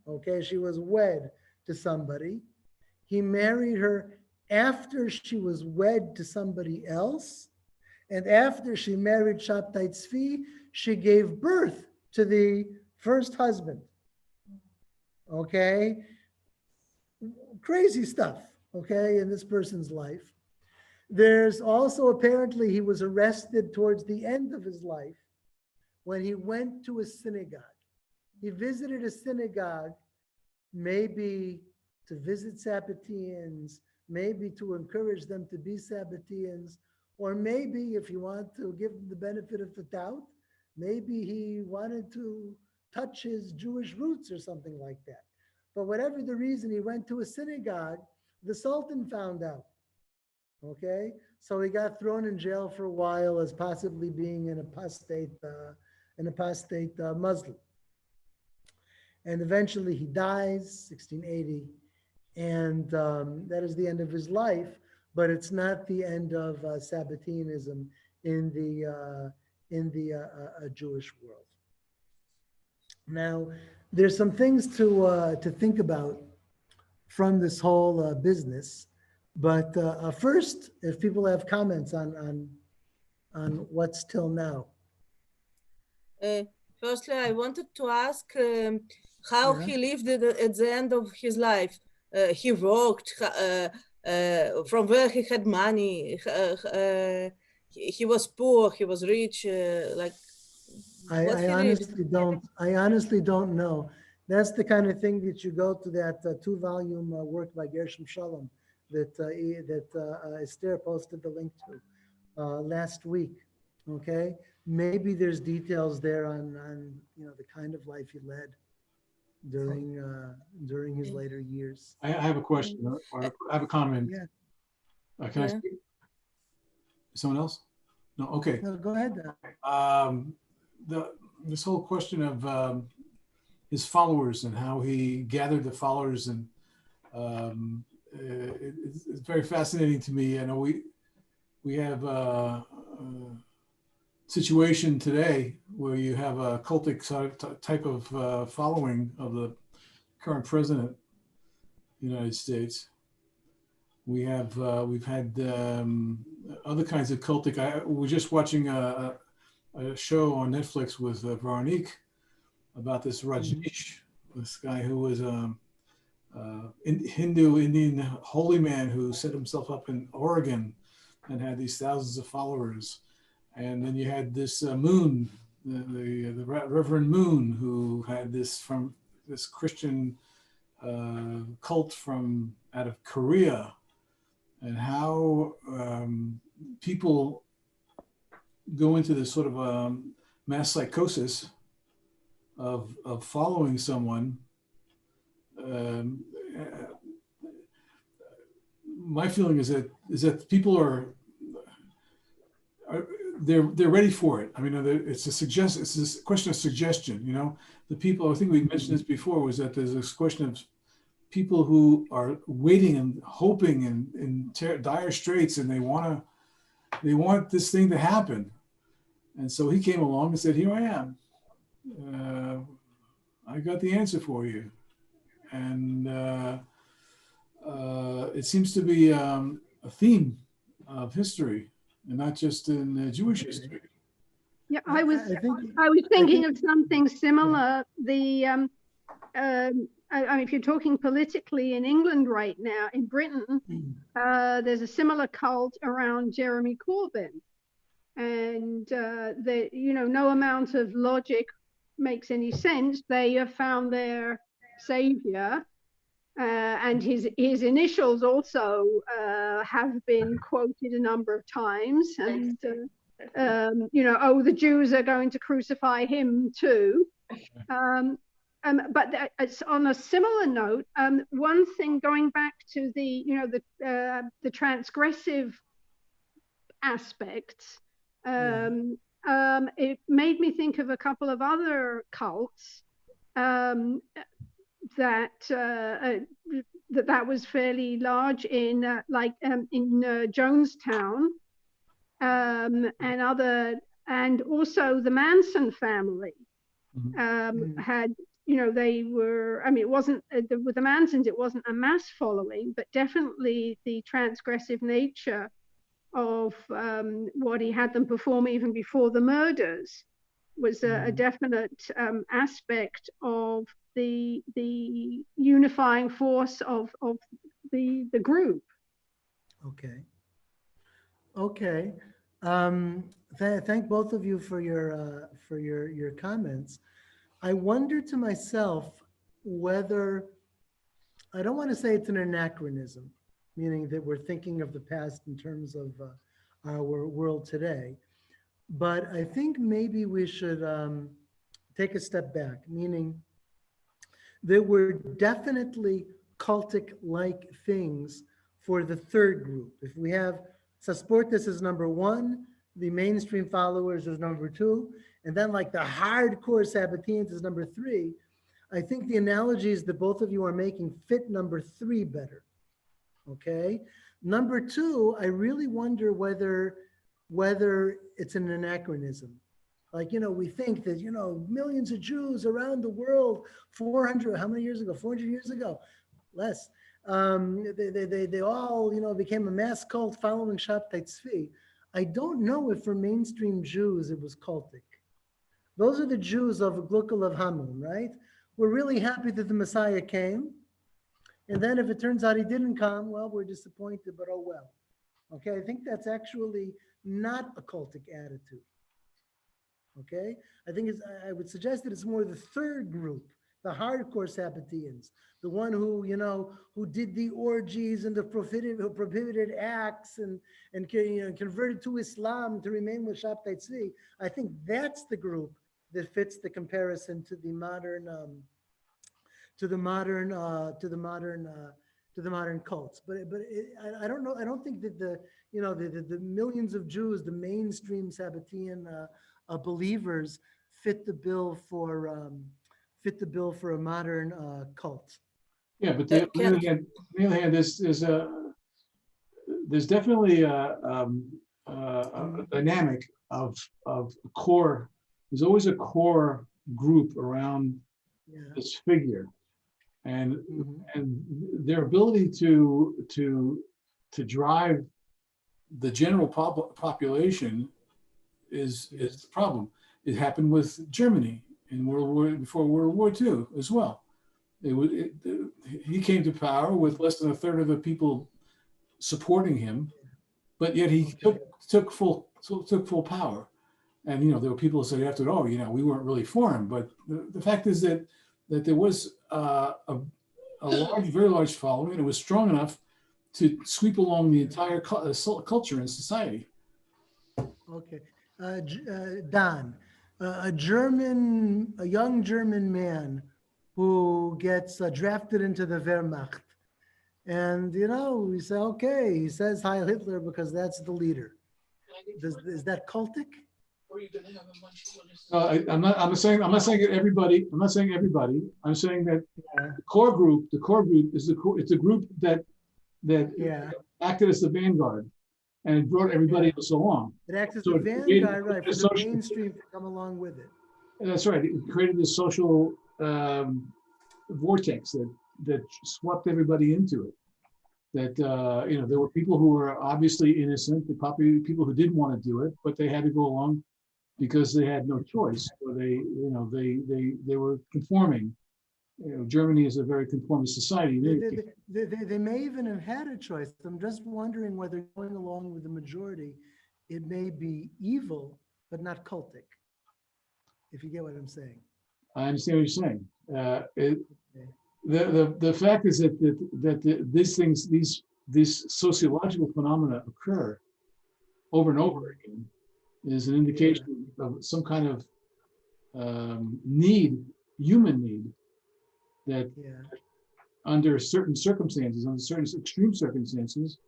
Okay, she was wed to somebody. He married her after she was wed to somebody else. And after she married Shabbetai Zvi, she gave birth to the first husband. Okay, crazy stuff, okay, in this person's life. There's also apparently he was arrested towards the end of his life when he went to a synagogue. He visited a synagogue, maybe to visit Sabbateans, maybe to encourage them to be Sabbateans, or maybe if you want to give them the benefit of the doubt, maybe he wanted to touch his Jewish roots or something like that. But whatever the reason, he went to a synagogue, the Sultan found out. Okay, so he got thrown in jail for a while as possibly being an apostate Muslim. And eventually he dies, 1680, and that is the end of his life. But it's not the end of Sabbateanism in the Jewish world. Now, there's some things to think about from this whole business. But first, if people have comments on what's till now. Firstly, I wanted to ask how he lived at the end of his life. He worked from where he had money. He was poor. He was rich. I honestly don't know. That's the kind of thing that you go to that 2-volume work by Gershom Shalom that Esther posted the link to last week. Okay, maybe there's details there on the kind of life he led during his later years. I have a question or I have a comment. Yeah. Can I speak? Someone else? No. Okay. No, go ahead. This whole question of his followers and how he gathered the followers, and it's very fascinating to me. I know we have a situation today where you have a cultic type of following of the current president of the United States. We've had other kinds of cultic. We're just watching a show on Netflix with Veronique about this Rajneesh, this guy who was Hindu Indian holy man who set himself up in Oregon and had these thousands of followers. And then you had this Moon, the Reverend Moon, who had this Christian cult from out of Korea, and how people go into this sort of mass psychosis of following someone. My feeling is that people are they're ready for it. I mean, it's a question of suggestion. You know, the people. I think we mentioned this before. Was that there's this question of people who are waiting and hoping and in dire straits, and they want this thing to happen. And so he came along and said, "Here I am. I got the answer for you." And it seems to be a theme of history, and not just in Jewish history. Yeah, I was thinking of something similar. I mean, if you're talking politically in England right now, in Britain, there's a similar cult around Jeremy Corbyn, and no amount of logic makes any sense. They have found their savior, and his initials also have been quoted a number of times, and the Jews are going to crucify him too. But it's on a similar note. One thing, going back to the transgressive aspects, it made me think of a couple of other cults that was fairly large in Jonestown, and also the Manson family had. They were, I mean, it wasn't, with the Mansons, it wasn't a mass following, but definitely the transgressive nature of what he had them perform even before the murders was a definite aspect of the unifying force of the group. Okay. Thank both of you for your comments. I wonder to myself whether, I don't want to say it's an anachronism, meaning that we're thinking of the past in terms of our world today, but I think maybe we should take a step back, meaning there were definitely cultic-like things for the third group. If we have Sasportas as number one, the mainstream followers is number two, and then like the hardcore Sabbateans is number three. I think the analogies that both of you are making fit number three better, okay? Number two, I really wonder whether it's an anachronism. Like, we think that, millions of Jews around the world, 400, how many years ago? 400 years ago, less. They all, became a mass cult following Shabbetai Zvi. I don't know if for mainstream Jews it was cultic. Those are the Jews of Glukel of Hamun, right? We're really happy that the Messiah came. And then if it turns out he didn't come, well, we're disappointed, but oh well. Okay, I think that's actually not a cultic attitude. Okay, I would suggest that it's more the third group, the hardcore Sabbateans, the one who, who did the orgies and the prohibited acts and converted to Islam to remain with Shabbetai Zvi. I think that's the group that fits the comparison to the modern cults. But I don't know. I don't think that the millions of Jews, the mainstream Sabbatean believers, fit the bill for a modern cult. Yeah, but on the other hand, there's definitely a dynamic of core. There's always a core group around this figure, and their ability to drive the general population is the problem. It happened with Germany before World War II as well. He came to power with less than a third of the people supporting him, but yet he took full power. And there were people who said after, we weren't really for him. But the fact is that there was a very large following, and it was strong enough to sweep along the entire culture and society. Okay, Don, a young German man who gets drafted into the Wehrmacht. And, we say, okay, he says Heil Hitler because that's the leader. Is that cultic? I'm not saying everybody. I'm not saying everybody. I'm saying that the core group is it's a group that acted as the vanguard and it brought everybody else along. It acts as So the vanguard, right, for the mainstream to come along with it. That's right. It created this social vortex that swept everybody into it. That there were people who were obviously innocent, probably people who didn't want to do it, but they had to go along because they had no choice, or they were conforming. Germany is a very conformist society. They may even have had a choice. I'm just wondering whether going along with the majority, it may be evil, but not cultic. If you get what I'm saying. I understand what you're saying. The fact is that these things, these sociological phenomena occur over and over again, is an indication of some kind of human need, that under certain circumstances, under certain extreme circumstances,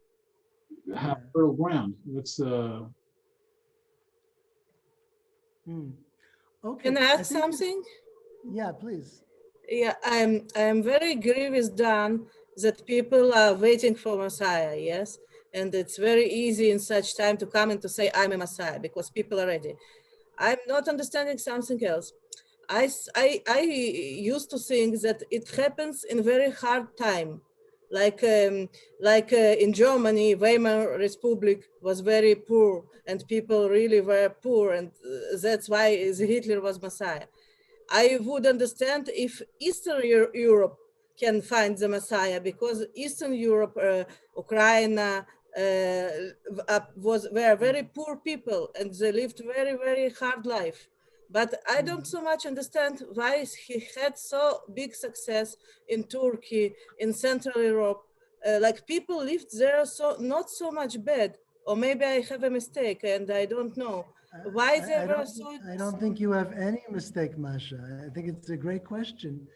have fertile ground. That's Okay. Can I add something? Yeah, please. Yeah, I'm very agree with Dan that people are waiting for Messiah, yes? And it's very easy in such time to come and to say, I'm a Messiah, because people are ready. I'm not understanding something else. I used to think that it happens in very hard time. Like in Germany, Weimar Republic was very poor and people really were poor, and that's why Hitler was Messiah. I would understand if Eastern Europe can find the Messiah, because Eastern Europe, Ukraine, were very poor people and they lived very, very hard life. But I don't so much understand why he had so big success in Turkey, in Central Europe. Like people lived there so not so much bad, or maybe I have a mistake and I don't know. Why they were so... I don't think you have any mistake, Masha. I think it's a great question.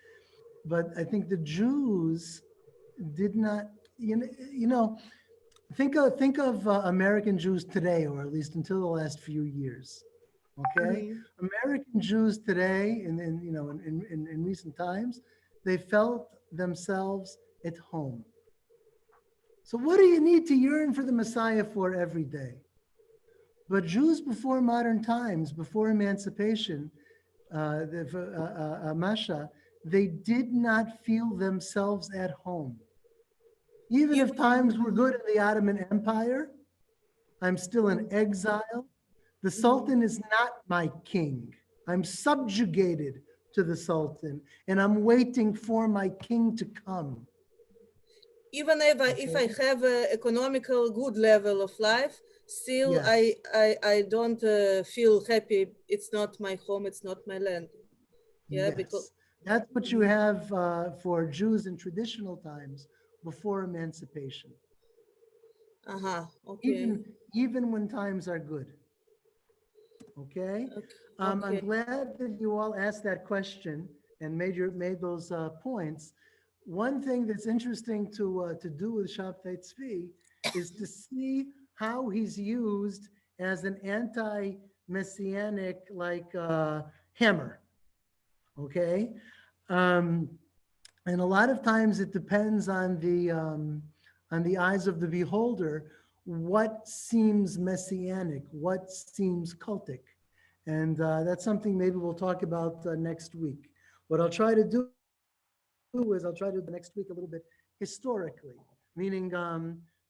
But I think the Jews did not, think of American Jews today, or at least until the last few years. Okay, American Jews today, in recent times, they felt themselves at home. So what do you need to yearn for the Messiah for every day? But Jews before modern times, before emancipation, Masha, they did not feel themselves at home. Even if times were good in the Ottoman Empire, I'm still in exile. The Sultan is not my king. I'm subjugated to the Sultan, and I'm waiting for my king to come. Even if I have an economical good level of life, still I don't feel happy. It's not my home, it's not my land. Yeah, because that's what you have for Jews in traditional times before emancipation. Okay. Even when times are good. Okay. I'm glad that you all asked that question and made those points. One thing that's interesting to do with Shabbetai Zvi is to see how he's used as an anti-messianic hammer. Okay, and a lot of times it depends on the eyes of the beholder what seems messianic, what seems cultic, and that's something maybe we'll talk about next week. What I'll try to do is I'll try to do the next week a little bit historically, meaning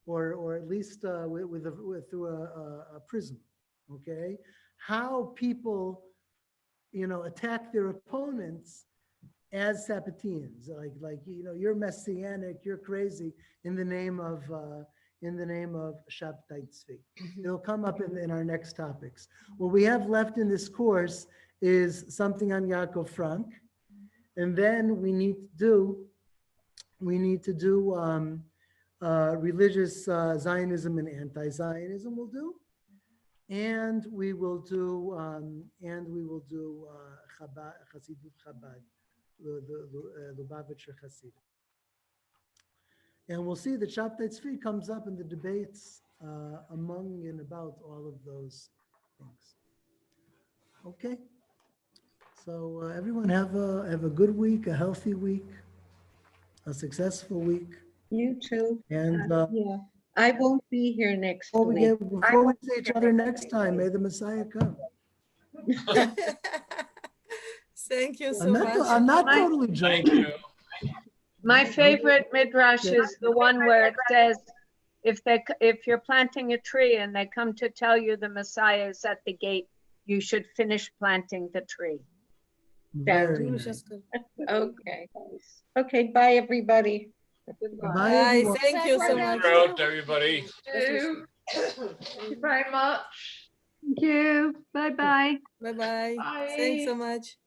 or at least through a prism. Okay, how people attack their opponents as Sabbateans, you're messianic, you're crazy in the name of Shabbetai Zvi. It'll come up in our next topics. What we have left in this course is something on Yaakov Frank, and then we need to do religious Zionism and anti-Zionism. We'll do, And we will do Chabad, Hasidut Chabad, Lubavitcher Hasid. And we'll see that Shabbetai Zvi comes up in the debates among and about all of those things. Okay. So everyone have a good week, a healthy week, a successful week. You too. And Yeah, I won't be here next before we week. see each other next time, may the Messiah come. Thank you so I'm not, much. I'm not Thank totally joking. My favorite midrash is the one where it says, if you're planting a tree and they come to tell you the Messiah is at the gate, you should finish planting the tree. Very nice. Okay. Okay, bye, everybody. Bye, Bye. everyone. Thank you so much. Out, everybody. Thank you very much. Thank you. Bye-bye. Bye bye. Thanks so much.